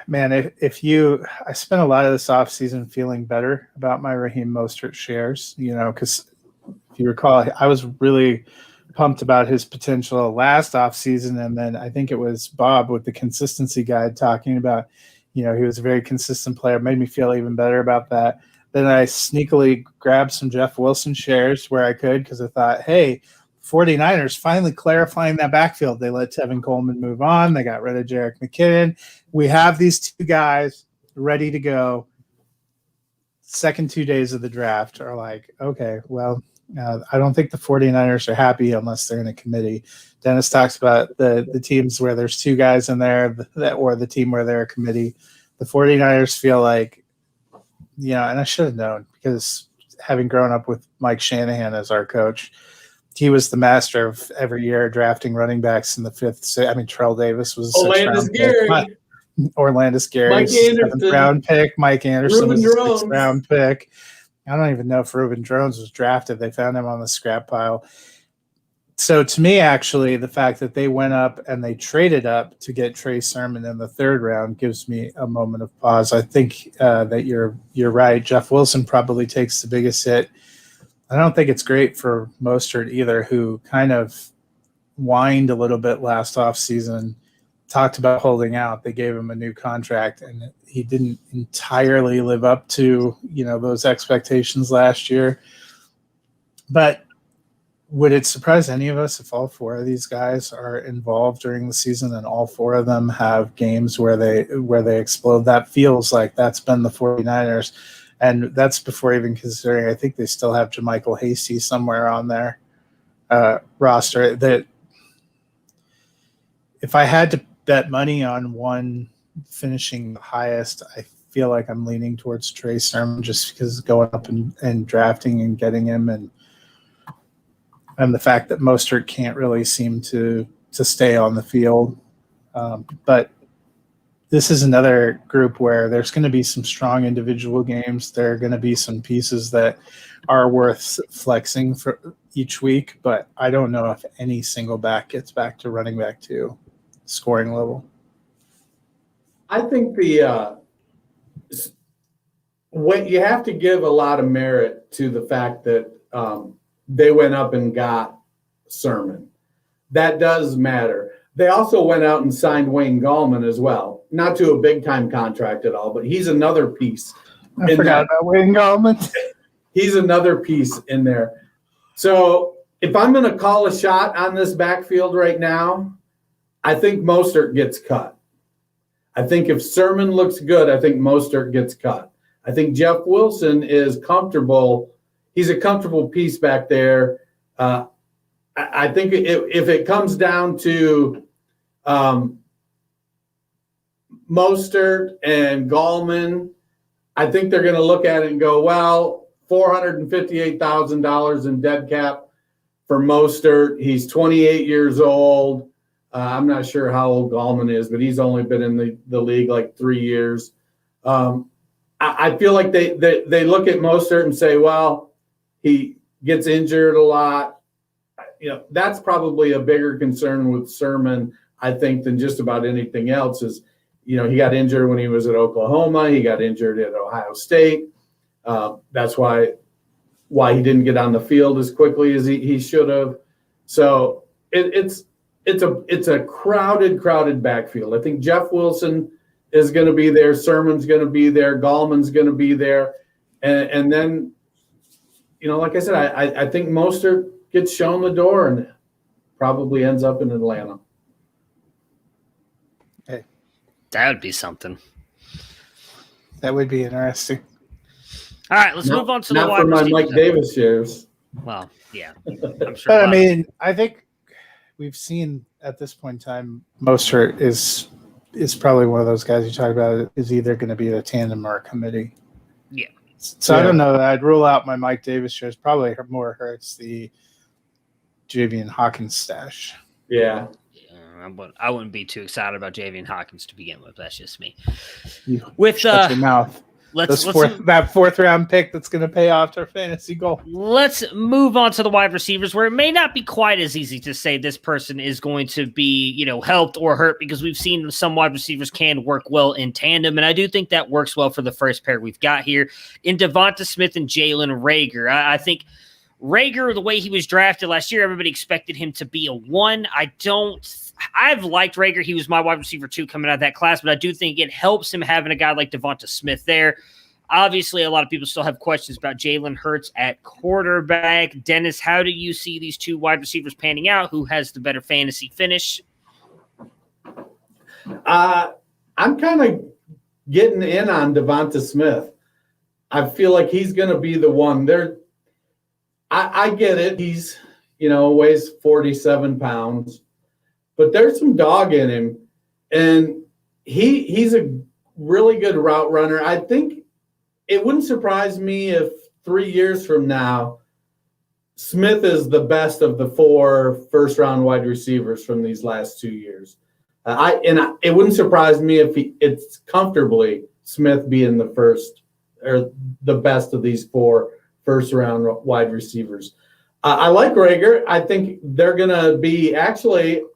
Man, I spent a lot of this offseason feeling better about my Raheem Mostert shares, because if you recall, I was really – pumped about his potential last offseason, and then I think it was Bob with the consistency guide talking about, he was a very consistent player. Made me feel even better about that. Then I sneakily grabbed some Jeff Wilson shares where I could because I thought, hey, 49ers finally clarifying that backfield. They let Tevin Coleman move on. They got rid of Jerick McKinnon. We have these 2 guys ready to go. Second 2 days of the draft are like, okay, well, I don't think the 49ers are happy unless they're in a committee. Dennis talks about the teams where there's 2 guys in there or the team where they're a committee. The 49ers feel like, and I should have known because having grown up with Mike Shanahan as our coach, he was the master of every year drafting running backs in the 5th. I mean, Terrell Davis was Orlandis Gary, Mike Anderson, 7th round pick. Mike Anderson Reuben was a Drones. 6th round pick. I don't even know if Reuben Drones was drafted. They found him on the scrap pile. So to me, actually, the fact that they went up and they traded up to get Trey Sermon in the 3rd round gives me a moment of pause. I think that you're right. Jeff Wilson probably takes the biggest hit. I don't think it's great for Mostert either, who kind of whined a little bit last offseason, talked about holding out. They gave him a new contract, and he didn't entirely live up to, those expectations last year. But would it surprise any of us if all four of these guys are involved during the season and all four of them have games where they explode? That feels like that's been the 49ers. And that's before even considering, I think they still have JaMychal Hasty somewhere on their roster. That if I had to bet money on one finishing the highest, I feel like I'm leaning towards Trey Sermon just because going up and drafting and getting him and the fact that Mostert can't really seem to stay on the field. But this is another group where there's going to be some strong individual games. There are going to be some pieces that are worth flexing for each week, but I don't know if any single back gets back to running back 2 scoring level. I think when you have to give a lot of merit to the fact that they went up and got Sermon. That does matter. They also went out and signed Wayne Gallman as well. Not to a big-time contract at all, but he's another piece. I forgot about Wayne Gallman. He's another piece in there. So if I'm going to call a shot on this backfield right now, I think Mostert gets cut. I think if Sermon looks good, I think Mostert gets cut. I think Jeff Wilson is comfortable. He's a comfortable piece back there. I think if it comes down to Mostert and Gallman, I think they're going to look at it and go, well, $458,000 in dead cap for Mostert. He's 28 years old. I'm not sure how old Gallman is, but he's only been in the league like 3 years. I feel like they look at Mostert and say, well, he gets injured a lot. You know, that's probably a bigger concern with Sermon, I think, than just about anything else. Is, you know, he got injured when he was at Oklahoma. He got injured at Ohio State. That's why he didn't get on the field as quickly as he should have. So it's a crowded backfield. I think Jeff Wilson is going to be there. Sermon's going to be there. Gallman's going to be there. And then, you know, like I said, I think Mostert gets shown the door and probably ends up in Atlanta. Hey, that would be something. That would be interesting. All right, let's move on to the not wide for my receivers. Mike Davis shares. Well, yeah, I'm sure. But I mean, I think we've seen at this point in time, Mostert is probably one of those guys you talk about is either going to be a tandem or a committee. Yeah. So I don't know. I'd rule out my Mike Davis shares. Probably more hurts the Javian Hawkins stash. Yeah. I wouldn't be too excited about Javian Hawkins to begin with. That's just me. With shut your mouth. That fourth round pick that's going to pay off our fantasy goal. Let's move on to the wide receivers, where it may not be quite as easy to say this person is going to be, you know, helped or hurt, because we've seen some wide receivers can work well in tandem, and I do think that works well for the first pair we've got here in Devonta Smith and Jalen Reagor. I think Reagor, the way he was drafted last year, everybody expected him to be a 1. I've liked Reagor. He was my wide receiver 2 coming out of that class, but I do think it helps him having a guy like Devonta Smith there. Obviously, a lot of people still have questions about Jalen Hurts at quarterback. Dennis, how do you see these two wide receivers panning out? Who has the better fantasy finish? I'm kind of getting in on Devonta Smith. I feel like he's going to be the one. I get it. He's, weighs 47 pounds. But there's some dog in him, and he's a really good route runner. I think it wouldn't surprise me if 3 years from now, Smith is the best of the 4 first-round wide receivers from these last 2 years. It wouldn't surprise me if it's comfortably Smith being the first or the best of these 4 first-round wide receivers. I like Reagor. I think they're going to be actually –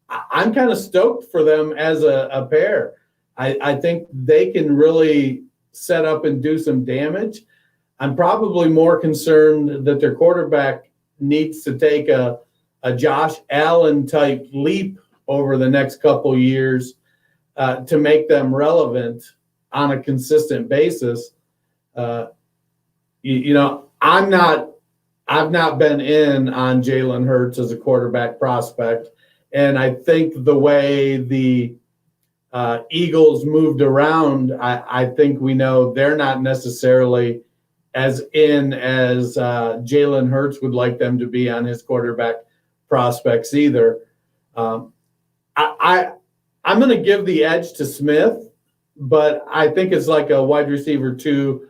I'm kind of stoked for them as a pair. I think they can really set up and do some damage. I'm probably more concerned that their quarterback needs to take a Josh Allen type leap over the next couple years to make them relevant on a consistent basis. I'm not I've not been in on Jalen Hurts as a quarterback prospect. And I think the way the Eagles moved around, I think we know they're not necessarily as in as Jalen Hurts would like them to be on his quarterback prospects either. I'm going to give the edge to Smith, but I think it's like a wide receiver 2,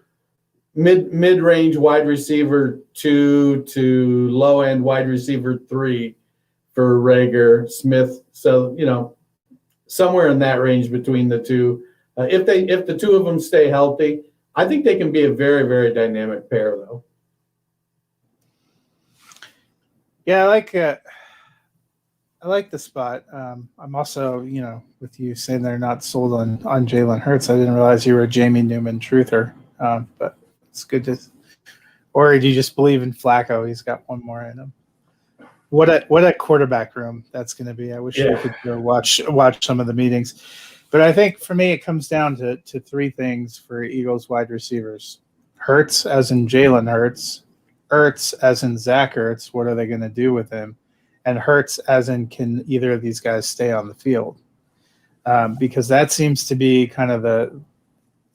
mid-range wide receiver 2 to low-end wide receiver 3 for Rager, Smith. So, somewhere in that range between the two. If the two of them stay healthy, I think they can be a very, very dynamic pair, though. Yeah, I like the spot. I'm also, with you saying they're not sold on Jalen Hurts. I didn't realize you were a Jamie Newman truther, but it's good to. Or do you just believe in Flacco? He's got one more in him. What a quarterback room that's going to be. I wish we could go watch some of the meetings. But I think for me, it comes down to 3 things for Eagles wide receivers. Hurts as in Jalen Hurts. Ertz as in Zach Ertz. What are they going to do with him? And Hurts as in can either of these guys stay on the field? Because that seems to be kind of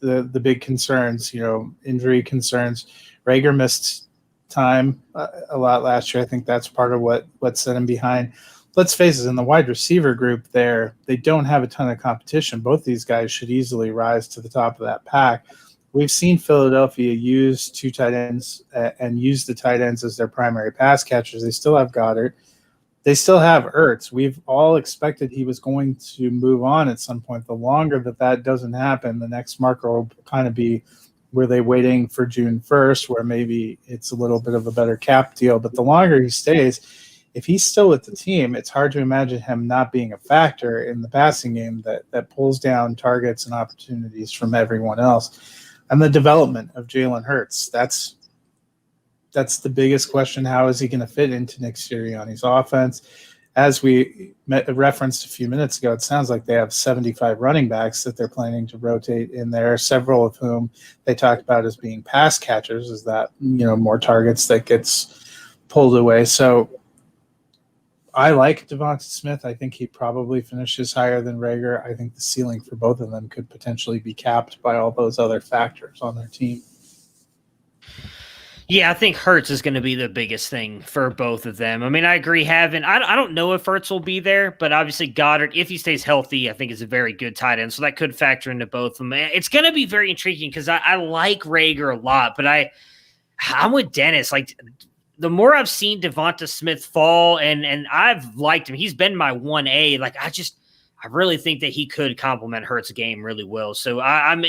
the big concerns, injury concerns. Rager missed time a lot last year. I think that's part of what set him behind. Let's face it, in the wide receiver group there, they don't have a ton of competition. Both these guys should easily rise to the top of that pack. We've seen Philadelphia use 2 tight ends and use the tight ends as their primary pass catchers. They still have Goddard. They still have Ertz. We've all expected he was going to move on at some point. The longer that doesn't happen, the next marker will kind of be, were they waiting for June 1st, where maybe it's a little bit of a better cap deal. But the longer he stays, if he's still with the team, it's hard to imagine him not being a factor in the passing game that pulls down targets and opportunities from everyone else. And the development of Jalen Hurts, that's the biggest question. How is he going to fit into Nick Sirianni's offense? As we referenced a few minutes ago, it sounds like they have 75 running backs that they're planning to rotate in there, several of whom they talked about as being pass catchers. Is that, more targets that gets pulled away? So I like Devonta Smith. I think he probably finishes higher than Rager. I think the ceiling for both of them could potentially be capped by all those other factors on their team. Yeah, I think Hurts is going to be the biggest thing for both of them. I mean, I agree. I don't know if Hurts will be there, but obviously Goddard, if he stays healthy, I think is a very good tight end. So that could factor into both of them. It's going to be very intriguing because I like Rager a lot, but I'm with Dennis. Like, the more I've seen Devonta Smith fall, and I've liked him, he's been my 1A. Like, I really think that he could complement Hurts' game really well. So I'm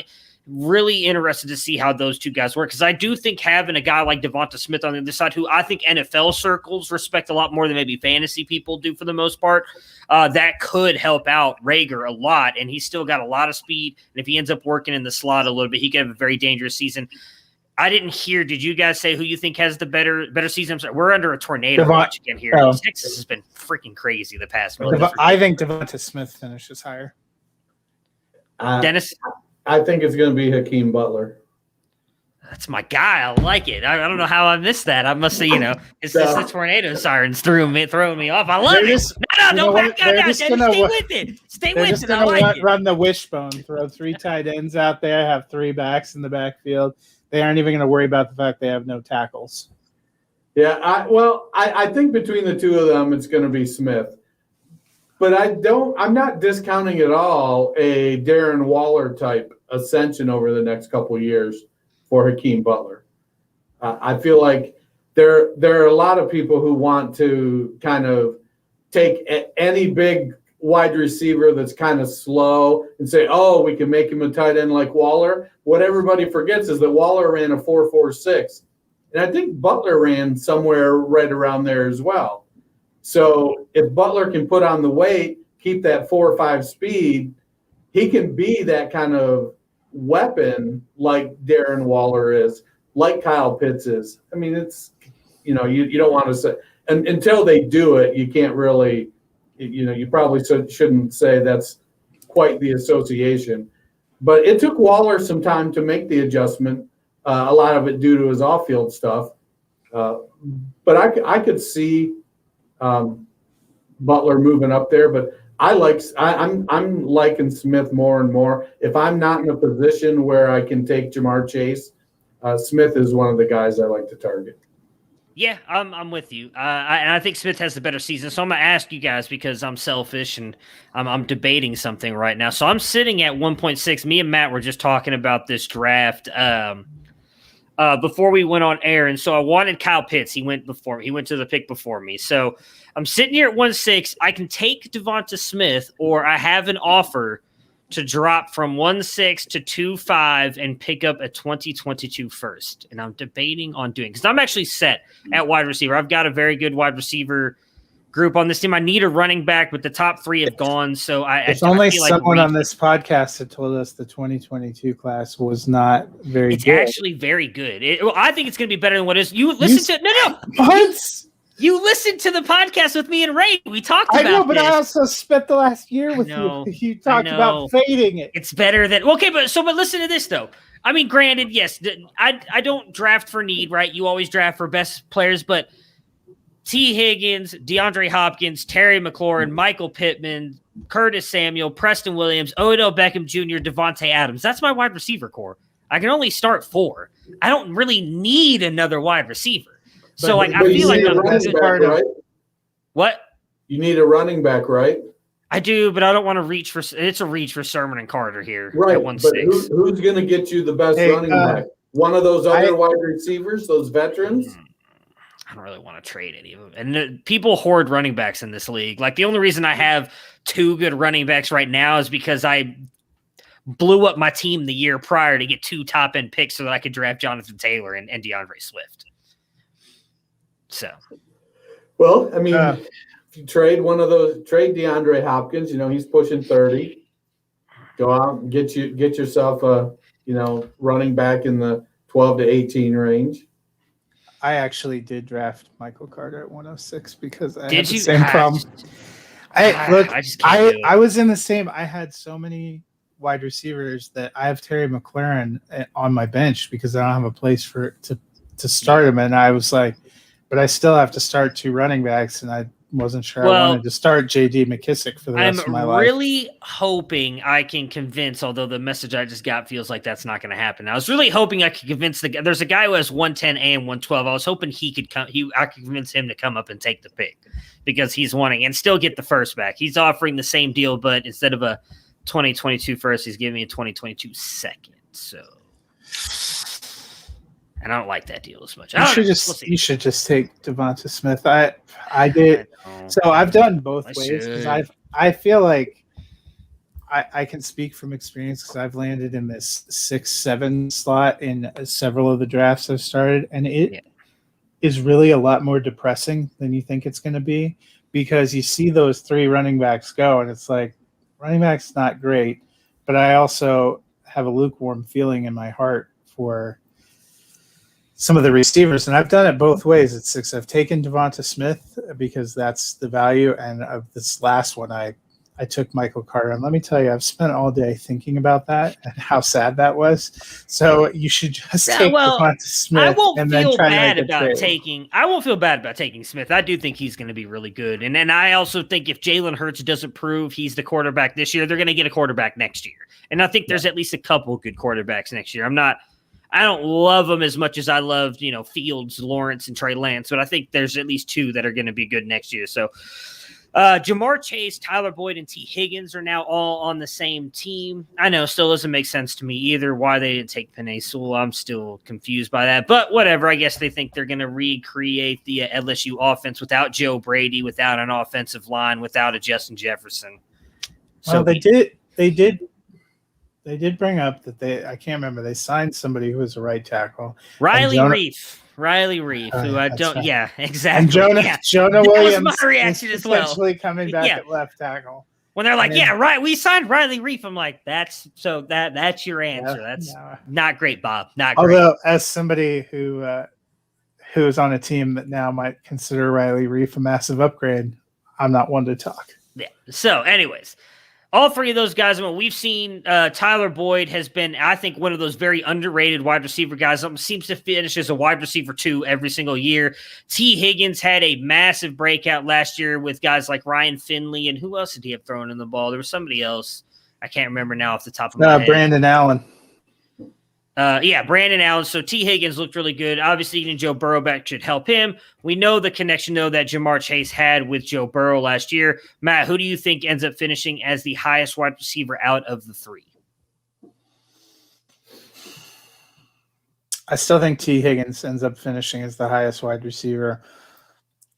really interested to see how those two guys work, because I do think having a guy like Devonta Smith on the other side, who I think NFL circles respect a lot more than maybe fantasy people do for the most part, that could help out Rager a lot, and he's still got a lot of speed, and if he ends up working in the slot a little bit, he could have a very dangerous season. I didn't hear, did you guys say who you think has the better season? I'm sorry, we're under a tornado watch again here. Texas has been freaking crazy the past month. I think Devonta Smith finishes higher. Dennis? I think it's going to be Hakeem Butler. That's my guy. I like it. I don't know how I missed that. I must say, it's just the tornado sirens throwing me off. I love it. Don't back out. Stay with it. Stay with it. I like it. Run the wishbone. Throw 3 tight ends out there. Have 3 backs in the backfield. They aren't even going to worry about the fact they have no tackles. Yeah, I think between the two of them, it's going to be Smith. But I'm not discounting at all a Darren Waller type ascension over the next couple of years for Hakeem Butler. I feel like there are a lot of people who want to kind of take any big wide receiver that's kind of slow and say, oh, we can make him a tight end like Waller. What everybody forgets is that Waller ran a 4.46. And I think Butler ran somewhere right around there as well. So if Butler can put on the weight, keep that 4.5 speed, he can be that kind of weapon like Darren Waller is, like Kyle Pitts is. I mean, it's, you don't want to say, and until they do it, you can't really, you probably shouldn't say that's quite the association. But it took Waller some time to make the adjustment, a lot of it due to his off-field stuff. But I could see Butler moving up there. But I'm liking Smith more and more. If I'm not in a position where I can take Jamar Chase, Smith is one of the guys I like to target. Yeah, I'm with you. And I think Smith has the better season. So I'm gonna ask you guys because I'm selfish and I'm debating something right now. So I'm sitting at 1.6. Me and Matt were just talking about this draft before we went on air, and so I wanted Kyle Pitts. He went before me. He went to the pick before me. So I'm sitting here at 1.6. I can take Devonta Smith, or I have an offer to drop from 1.6 to 2.5 and pick up a 2022 first. And I'm debating on doing, because I'm actually set at wide receiver. I've got a very good wide receiver group on this team. I need a running back, but the top three have gone. So It's only someone on this podcast that told us the 2022 class was not very good. It's actually very good. I think it's going to be better than what it is. You listen to no. What? You listened to the podcast with me and Ray. We talked about I know, but this. I also spent the last year with you. You talked about fading it. It's better than okay, but listen to this though. I mean, granted, yes, I don't draft for need, right? You always draft for best players, but T. Higgins, DeAndre Hopkins, Terry McLaurin, Michael Pittman, Curtis Samuel, Preston Williams, Odell Beckham Jr., Devontae Adams. That's my wide receiver core. I can only start 4. I don't really need another wide receiver. So, I feel like right? What? You need a running back, right? I do, but I don't want to reach for. It's a reach for Sermon and Carter here right, at 1.6. But who's going to get you the best running back? One of those other wide receivers, those veterans. I don't really want to trade any of them. And people hoard running backs in this league. Like the only reason I have 2 good running backs right now is because I blew up my team the year prior to get 2 top end picks so that I could draft Jonathan Taylor and DeAndre Swift. So, well, I mean, if you trade trade DeAndre Hopkins, he's pushing 30. Go out and get yourself a, running back in the 12 to 18 range. I actually did draft Michael Carter at 106 because I had the you? same problem. I was in the same. I had so many wide receivers that I have Terry McLaurin on my bench because I don't have a place to start him, and I was like. But I still have to start 2 running backs, and I wasn't sure I wanted to start J.D. McKissick for the rest of my life. I'm really hoping I can convince, although the message I just got feels like that's not going to happen. I was really hoping I could convince there's a guy who has 110 and 112. I was hoping he could come. I could convince him to come up and take the pick because he's wanting and still get the first back. He's offering the same deal, but instead of a 2022 first, he's giving me a 2022 second. So. And I don't like that deal as much. You should just take Devonta Smith. I did. So I've done both ways because I feel like I can speak from experience because I've landed in this 6-7 slot in several of the drafts I've started, and it is really a lot more depressing than you think it's going to be because you see those 3 running backs go, and it's like running back's not great, but I also have a lukewarm feeling in my heart for some of the receivers, and I've done it both ways at 6. I've taken Devonta Smith because that's the value, and of this last one, I took Michael Carter. And let me tell you, I've spent all day thinking about that and how sad that was. So you should just take Devonta Smith. I won't feel bad about taking Smith. I do think he's going to be really good, and then I also think if Jalen Hurts doesn't prove he's the quarterback this year, they're going to get a quarterback next year. And I think there's at least a couple good quarterbacks next year. I don't love them as much as I loved, Fields, Lawrence, and Trey Lance, but I think there's at least 2 that are going to be good next year. So Jamar Chase, Tyler Boyd, and T. Higgins are now all on the same team. I know, still doesn't make sense to me either why they didn't take Penei Sewell. I'm still confused by that, but whatever. I guess they think they're going to recreate the LSU offense without Joe Brady, without an offensive line, without a Justin Jefferson. So they did bring up that I can't remember. They signed somebody who was a right tackle. Riley Reef, who I don't. Right. Yeah, exactly. And Jonah Williams. That was my reaction as well. Essentially coming back at left tackle. When they're like, we signed Riley Reef. I'm like, that's your answer. That's not great, Bob. Not great. Although, as somebody who is on a team that now might consider Riley Reef a massive upgrade, I'm not one to talk. Yeah. So, anyways. all three of those guys, I mean, we've seen Tyler Boyd has been, I think, one of those very underrated wide receiver guys. Seems to finish as a wide receiver 2 every single year. T. Higgins had a massive breakout last year with guys like Ryan Finley, and who else did he have thrown in the ball? There was somebody else. I can't remember now off the top of my head. Brandon Allen. Brandon Allen. So T. Higgins looked really good. Obviously, getting Joe Burrow back should help him. We know the connection, though, that Jamar Chase had with Joe Burrow last year. Matt, who do you think ends up finishing as the highest wide receiver out of the 3? I still think T. Higgins ends up finishing as the highest wide receiver.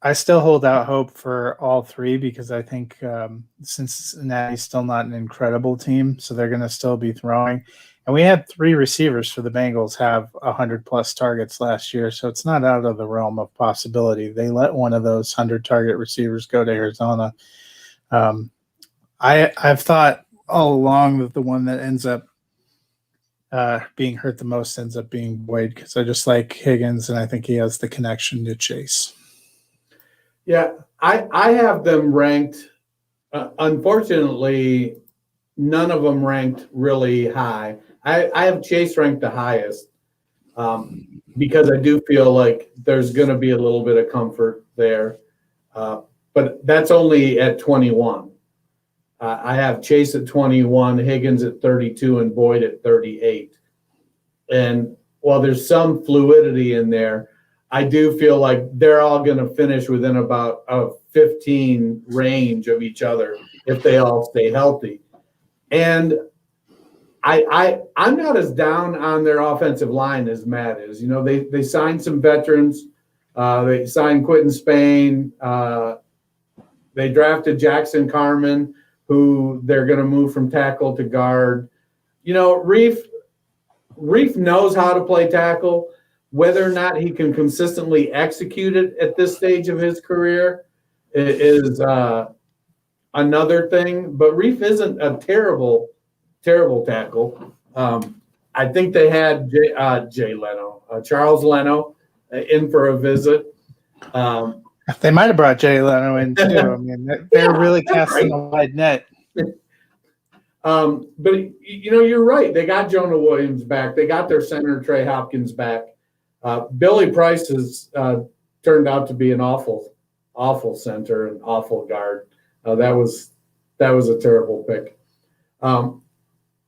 I still hold out hope for all 3 because I think Cincinnati's still not an incredible team, so they're going to still be throwing. And we had 3 receivers for the Bengals have 100-plus targets last year, so it's not out of the realm of possibility. They let one of those 100-target receivers go to Arizona. I've thought all along that the one that ends up being hurt the most ends up being Boyd because I just like Higgins, and I think he has the connection to Chase. Yeah, I have them ranked. Unfortunately, none of them ranked really high. I have Chase ranked the highest because I do feel like there's going to be a little bit of comfort there. But that's only at 21. I have Chase at 21, Higgins at 32, and Boyd at 38. And while there's some fluidity in there, I do feel like they're all going to finish within about a 15 range of each other if they all stay healthy. And I'm not as down on their offensive line as Matt is. You know, they signed some veterans. They signed Quentin Spain. They drafted Jackson Carman, who they're going to move from tackle to guard. You know, Reef knows how to play tackle. Whether or not he can consistently execute it at this stage of his career is another thing. But Reef isn't a terrible tackle. I think they had Charles Leno in for a visit. They might have brought Jay Leno in too. I mean, they're really casting a wide net. But you know, you're right. They got Jonah Williams back. They got their center Trey Hopkins back. Billy Price has turned out to be an awful center and awful guard. That was a terrible pick.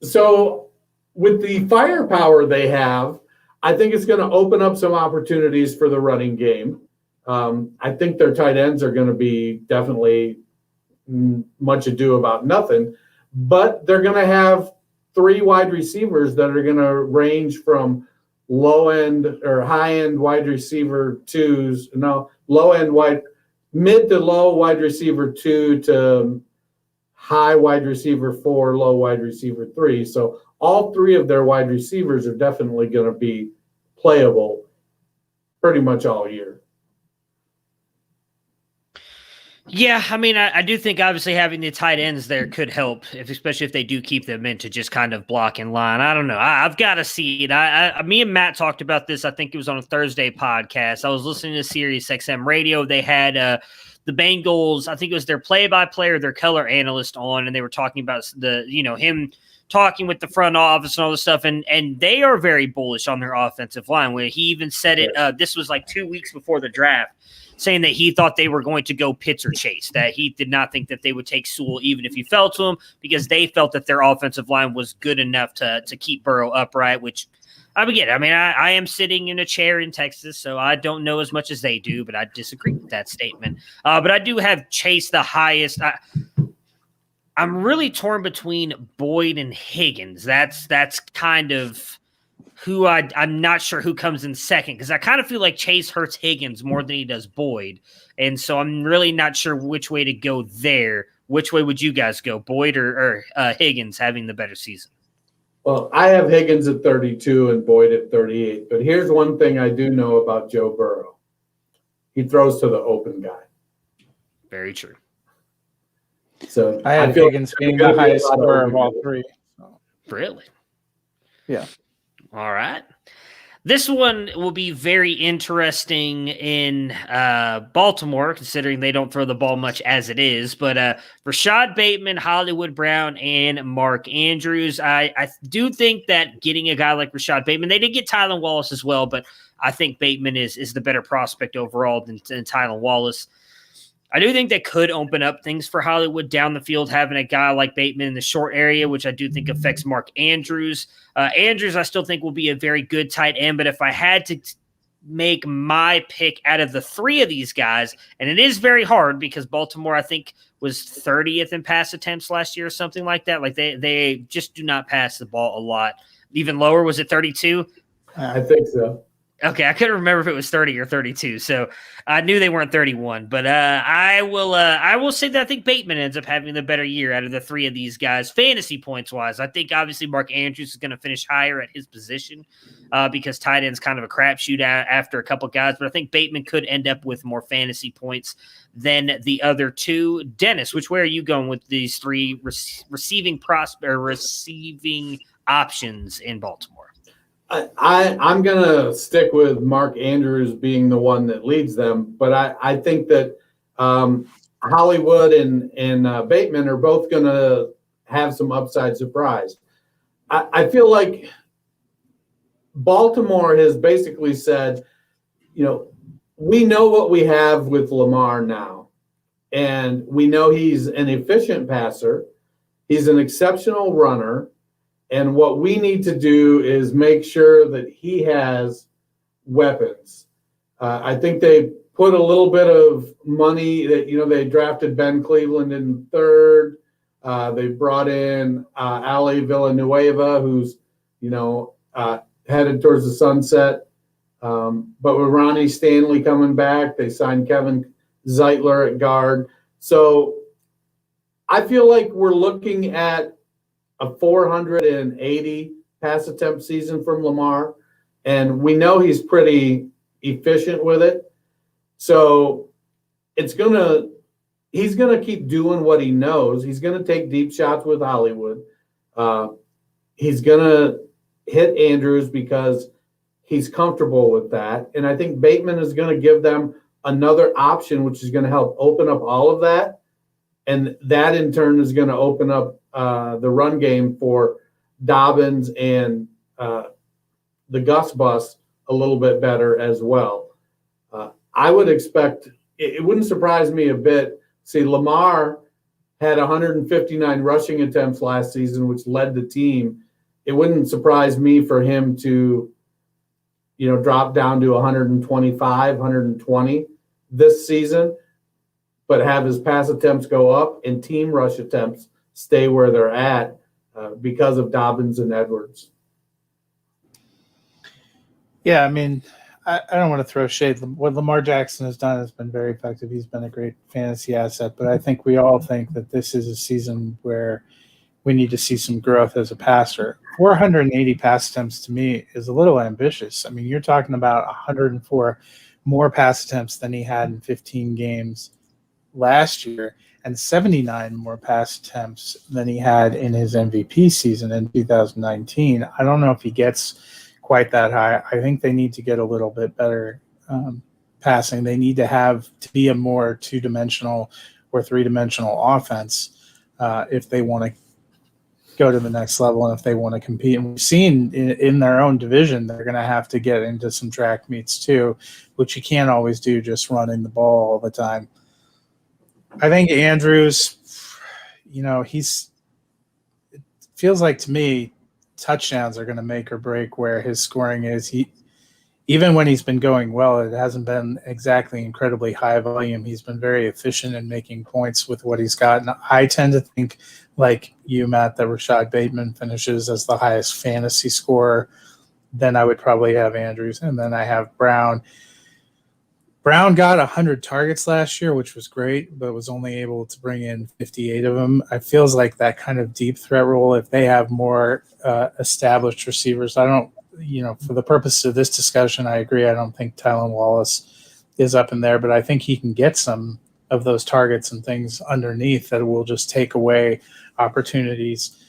So with the firepower they have, I think it's going to open up some opportunities for the running game. I think their tight ends are going to be definitely much ado about nothing, but they're going to have 3 wide receivers that are going to range from low-end or high-end wide receiver 2s, mid to low wide receiver 2 to high wide receiver 4, low wide receiver 3. So all 3 of their wide receivers are definitely going to be playable pretty much all year. Yeah, I mean, I do think obviously having the tight ends there could help, especially if they do keep them in to just kind of block in line. I don't know. I've got to see it. Me and Matt talked about this. I think it was on a Thursday podcast. I was listening to Sirius XM Radio. They had the Bengals. I think it was their play-by-play or their color analyst on, and they were talking about him talking with the front office and all this stuff, and they are very bullish on their offensive line. Where he even said it. This was like 2 weeks before the draft, saying that he thought they were going to go Pitts or Chase, that he did not think that they would take Sewell even if he fell to him, because they felt that their offensive line was good enough to keep Burrow upright, which I get. I mean, I am sitting in a chair in Texas, so I don't know as much as they do, but I disagree with that statement. But I do have Chase the highest. I'm really torn between Boyd and Higgins. That's kind of who I'm not sure who comes in second, because I kind of feel like Chase hurts Higgins more than he does Boyd. And so I'm really not sure which way to go there. Which way would you guys go, Boyd or Higgins having the better season? Well, I have Higgins at 32 and Boyd at 38. But here's one thing I do know about Joe Burrow. He throws to the open guy. Very true. So I have Higgins being the highest scorer of all 3. Really? Yeah. All right. This one will be very interesting in Baltimore, considering they don't throw the ball much as it is. But Rashad Bateman, Hollywood Brown, and Mark Andrews. I do think that getting a guy like Rashad Bateman, they did get Tylan Wallace as well, but I think Bateman is the better prospect overall than Tylan Wallace. I do think that could open up things for Hollywood down the field, having a guy like Bateman in the short area, which I do think affects Mark Andrews. Andrews, I still think will be a very good tight end, but if I had to make my pick out of the three of these guys, and it is very hard because Baltimore, I think, was 30th in pass attempts last year or something like that. Like they just do not pass the ball a lot. Even lower, was it 32? I think so. Okay, I couldn't remember if it was 30 or 32, so I knew they weren't 31. But I will say that I think Bateman ends up having the better year out of the three of these guys, fantasy points wise. I think obviously Mark Andrews is going to finish higher at his position because tight end's kind of a crapshoot after a couple guys. But I think Bateman could end up with more fantasy points than the other two. Dennis, which way are you going with these three receiving options in Baltimore? I'm going to stick with Mark Andrews being the one that leads them, but I think that Hollywood and Bateman are both going to have some upside surprise. I feel like Baltimore has basically said, we know what we have with Lamar now, and we know he's an efficient passer. He's an exceptional runner. And what we need to do is make sure that he has weapons. I think they put a little bit of money that, they drafted Ben Cleveland in third. They brought in Ali Villanueva, who's, headed towards the sunset. But with Ronnie Stanley coming back, they signed Kevin Zeitler at guard. So I feel like we're looking at a 480 pass attempt season from Lamar, and we know he's pretty efficient with it. So he's gonna keep doing what he knows. He's gonna take deep shots with Hollywood. He's gonna hit Andrews because he's comfortable with that, and I think Bateman is gonna give them another option, which is gonna help open up all of that, and that in turn is gonna open up the run game for Dobbins and the Gus Bus a little bit better as well. I would expect, it wouldn't surprise me a bit. See, Lamar had 159 rushing attempts last season, which led the team. It wouldn't surprise me for him to, drop down to 125, 120 this season, but have his pass attempts go up and team rush attempts stay where they're at because of Dobbins and Edwards. Yeah, I mean, I don't want to throw shade. What Lamar Jackson has done has been very effective. He's been a great fantasy asset, but I think we all think that this is a season where we need to see some growth as a passer. 480 pass attempts to me is a little ambitious. I mean, you're talking about 104 more pass attempts than he had in 15 games last year, and 79 more pass attempts than he had in his MVP season in 2019. I don't know if he gets quite that high. I think they need to get a little bit better passing. They need to be a more two-dimensional or three-dimensional offense if they want to go to the next level and if they want to compete. And we've seen in their own division, they're going to have to get into some track meets too, which you can't always do just running the ball all the time. I think Andrews, it feels like to me touchdowns are going to make or break where his scoring is. Even when he's been going well, it hasn't been exactly incredibly high volume. He's been very efficient in making points with what he's got. And I tend to think, like you, Matt, that Rashad Bateman finishes as the highest fantasy scorer. Then I would probably have Andrews, and then I have Brown. Brown got 100 targets last year, which was great, but was only able to bring in 58 of them. It feels like that kind of deep threat role, if they have more established receivers, I don't, for the purpose of this discussion, I agree. I don't think Tylan Wallace is up in there, but I think he can get some of those targets and things underneath that will just take away opportunities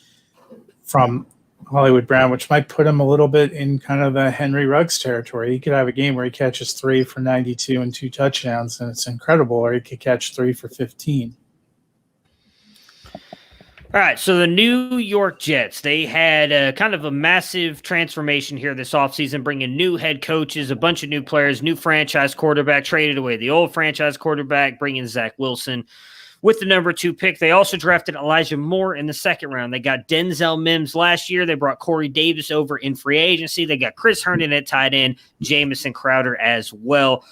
from Hollywood Brown, which might put him a little bit in kind of the Henry Ruggs territory. He could have a game where he catches 3 for 92 and 2 touchdowns, and it's incredible, or he could catch 3 for 15. All right, so the New York Jets, they had kind of a massive transformation here this offseason, bringing new head coaches, a bunch of new players, new franchise quarterback, traded away the old franchise quarterback, bringing Zach Wilson with the number 2 pick. They also drafted Elijah Moore in the second round. They got Denzel Mims last year. They brought Corey Davis over in free agency. They got Chris Herndon at tight end, Jamison Crowder as well.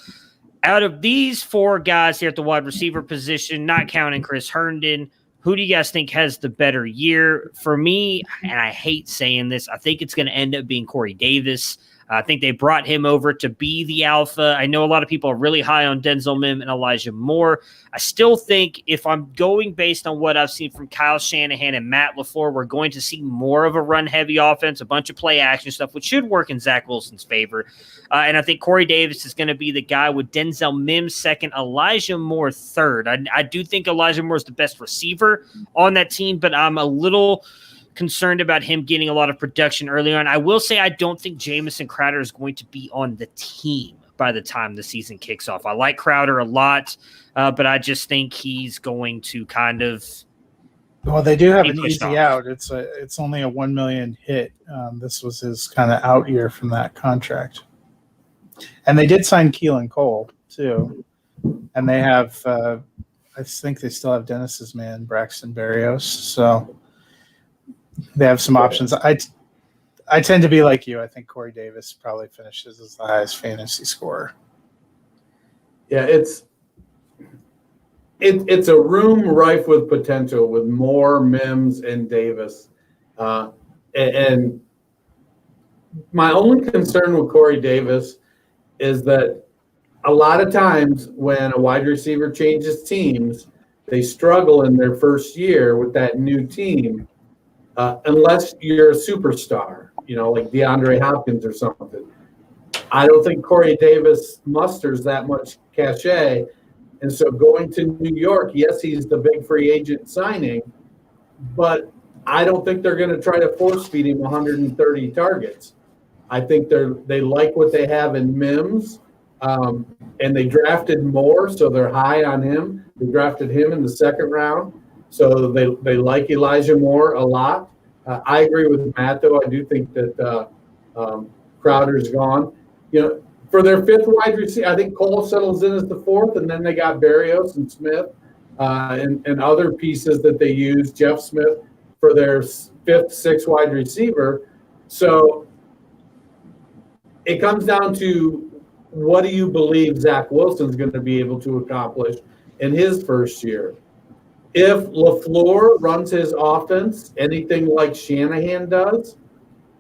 Out of these 4 guys here at the wide receiver position, not counting Chris Herndon, who do you guys think has the better year? For me, and I hate saying this, I think it's going to end up being Corey Davis. I think they brought him over to be the alpha. I know a lot of people are really high on Denzel Mims and Elijah Moore. I still think if I'm going based on what I've seen from Kyle Shanahan and Matt LaFleur, we're going to see more of a run-heavy offense, a bunch of play-action stuff, which should work in Zach Wilson's favor. And I think Corey Davis is going to be the guy with Denzel Mims second, Elijah Moore third. I do think Elijah Moore is the best receiver on that team, but I'm a little concerned about him getting a lot of production early on. I will say I don't think Jamison Crowder is going to be on the team by the time the season kicks off. I like Crowder a lot, but I just think he's going to kind of Well, they do have an pushed easy off. out. It's only a $1 million hit. This was his kind of out year from that contract. And they did sign Keelan Cole, too. And they have, I think they still have Dennis's man, Braxton Berrios. So they have some options. I tend to be like you. I think Corey Davis probably finishes as the highest fantasy scorer. Yeah, it's a room rife with potential with Moore, Mims, and Davis. And my only concern with Corey Davis is that a lot of times when a wide receiver changes teams, they struggle in their first year with that new team, unless you're a superstar, like DeAndre Hopkins or something. I don't think Corey Davis musters that much cachet. And so going to New York, yes, he's the big free agent signing, but I don't think they're going to try to force feed him 130 targets. I think they like what they have in Mims, and they drafted Moore, so they're high on him. They drafted him in the second round, so they like Elijah Moore a lot. I agree with Matt, though. I do think that Crowder's gone. For their fifth wide receiver, I think Cole settles in as the fourth, and then they got Berrios and Smith and other pieces that they use, Jeff Smith, for their fifth, sixth wide receiver. So it comes down to what do you believe Zach Wilson's going to be able to accomplish in his first year? If LaFleur runs his offense anything like Shanahan does,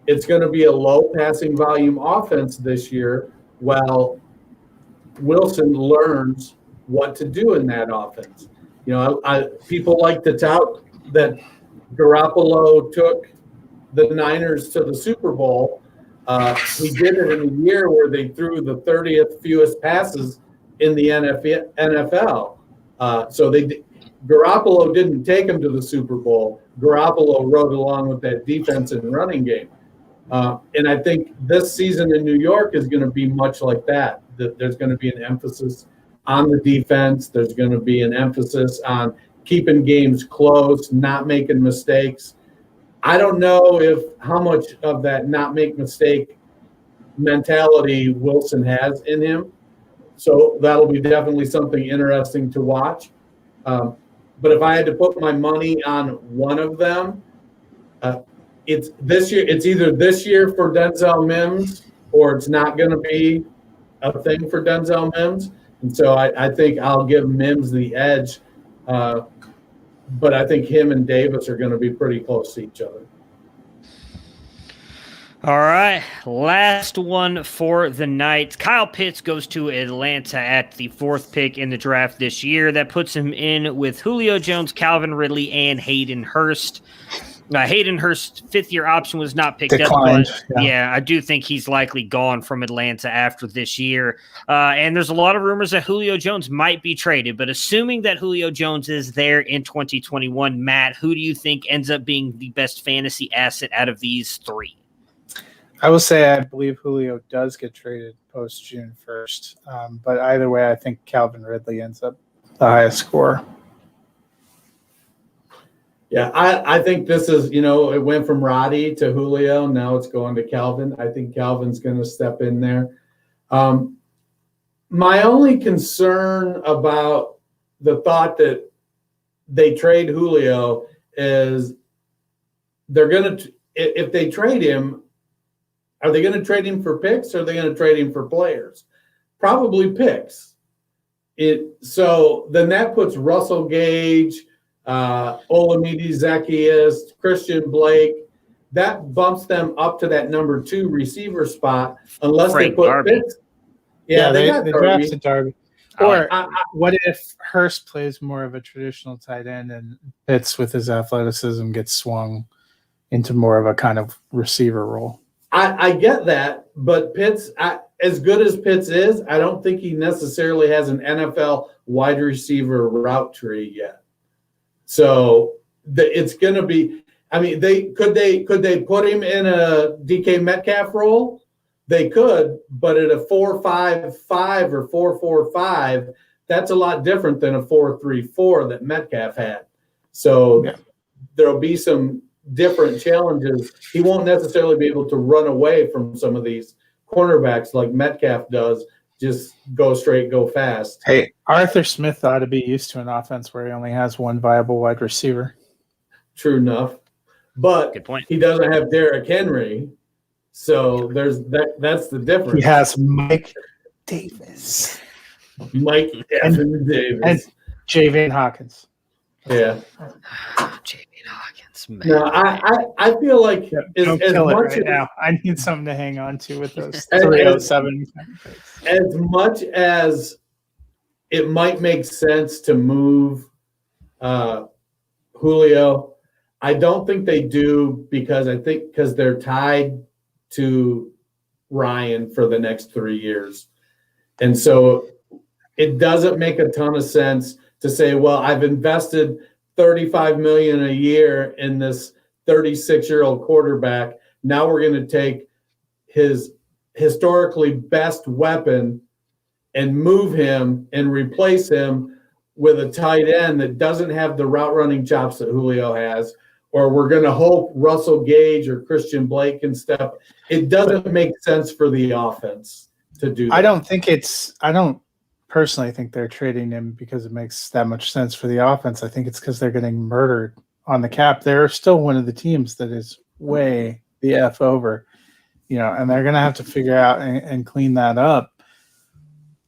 it's going to be a low passing volume offense this year while Wilson learns what to do in that offense. People like to tout that Garoppolo took the Niners to the Super Bowl. He did it in a year where they threw the 30th fewest passes in the NFL. Garoppolo didn't take him to the Super Bowl. Garoppolo rode along with that defense and running game. And I think this season in New York is going to be much like that. There's going to be an emphasis on the defense. There's going to be an emphasis on keeping games close, not making mistakes. I don't know how much of that not make mistake mentality Wilson has in him. So that'll be definitely something interesting to watch. But if I had to put my money on one of them, it's this year. It's either this year for Denzel Mims or it's not going to be a thing for Denzel Mims. And so I think I'll give Mims the edge. But I think him and Davis are going to be pretty close to each other. All right, last one for the night. Kyle Pitts goes to Atlanta at the 4th pick in the draft this year. That puts him in with Julio Jones, Calvin Ridley, and Hayden Hurst. Hayden Hurst's fifth-year option was not picked Declined, up. But I do think he's likely gone from Atlanta after this year. And there's a lot of rumors that Julio Jones might be traded. But assuming that Julio Jones is there in 2021, Matt, who do you think ends up being the best fantasy asset out of these three? I will say I believe Julio does get traded post June 1st. But either way, I think Calvin Ridley ends up the highest score. Yeah, I think this is, it went from Roddy to Julio. Now it's going to Calvin. I think Calvin's going to step in there. My only concern about the thought that they trade Julio is they're going to, if they trade him, are they going to trade him for picks or are they going to trade him for players? Probably picks. So then that puts Russell Gage, Olamide Zaccheaus, Christian Blake, that bumps them up to that number 2 receiver spot unless Frank they put Darby. picks. Yeah, they got drafted Darby. Or What if Hurst plays more of a traditional tight end and Pitts with his athleticism gets swung into more of a kind of receiver role? I get that, but Pitts, as good as Pitts is, I don't think he necessarily has an NFL wide receiver route tree yet. So it's going to be. I mean, could they put him in a DK Metcalf role? They could, but at a 4-5-5 or 4-4-5, that's a lot different than a 4-3-4 that Metcalf had. So there'll be some different challenges. He won't necessarily be able to run away from some of these cornerbacks like Metcalf does. Just go straight, go fast. Hey, Arthur Smith ought to be used to an offense where he only has one viable wide receiver. True enough. But good point. He doesn't have Derrick Henry. So there's that's the difference. He has Mike Davis. Mike Davis. And Javon Hawkins. Yeah. Javon Hawkins, man. No, I feel like Don't kill it right now. I need something to hang on to with those 307. As much as it might make sense to move Julio, I don't think they do because they're tied to Ryan for the next 3 years. And so it doesn't make a ton of sense to say, well, I've invested $35 million a year in this 36-year-old quarterback. Now we're going to take his historically best weapon and move him and replace him with a tight end that doesn't have the route running chops that Julio has, or we're going to hope Russell Gage or Christian Blake can step. It doesn't make sense for the offense to do that. I don't personally think they're trading him because it makes that much sense for the offense. I think it's because they're getting murdered on the cap. They're still one of the teams that is way the F over, and they're going to have to figure out and clean that up.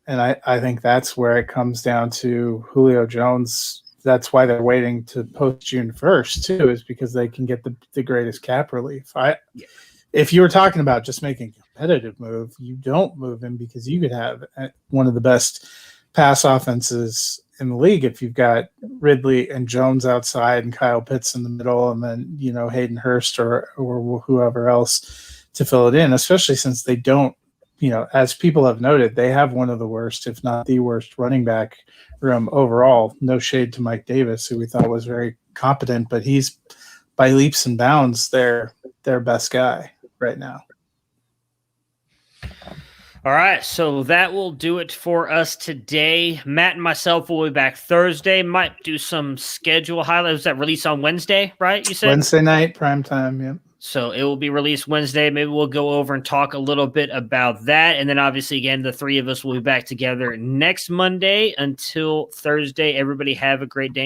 And I think that's where it comes down to Julio Jones. That's why they're waiting to post June 1st too, is because they can get the greatest cap relief. If you were talking about just making a competitive move, you don't move him because you could have one of the best pass offenses in the league if you've got Ridley and Jones outside and Kyle Pitts in the middle, and then Hayden Hurst or whoever else to fill it in. Especially since they don't, as people have noted, they have one of the worst, if not the worst, running back room overall. No shade to Mike Davis, who we thought was very competent, but he's by leaps and bounds their best guy right now. All right, so that will do it for us today. Matt and myself will be back Thursday. Might do some schedule highlights that release on Wednesday, right? You said Wednesday night, prime time. Yep. So it will be released Wednesday. Maybe we'll go over and talk a little bit about that. And then obviously, again, the three of us will be back together next Monday. Until Thursday, everybody have a great day.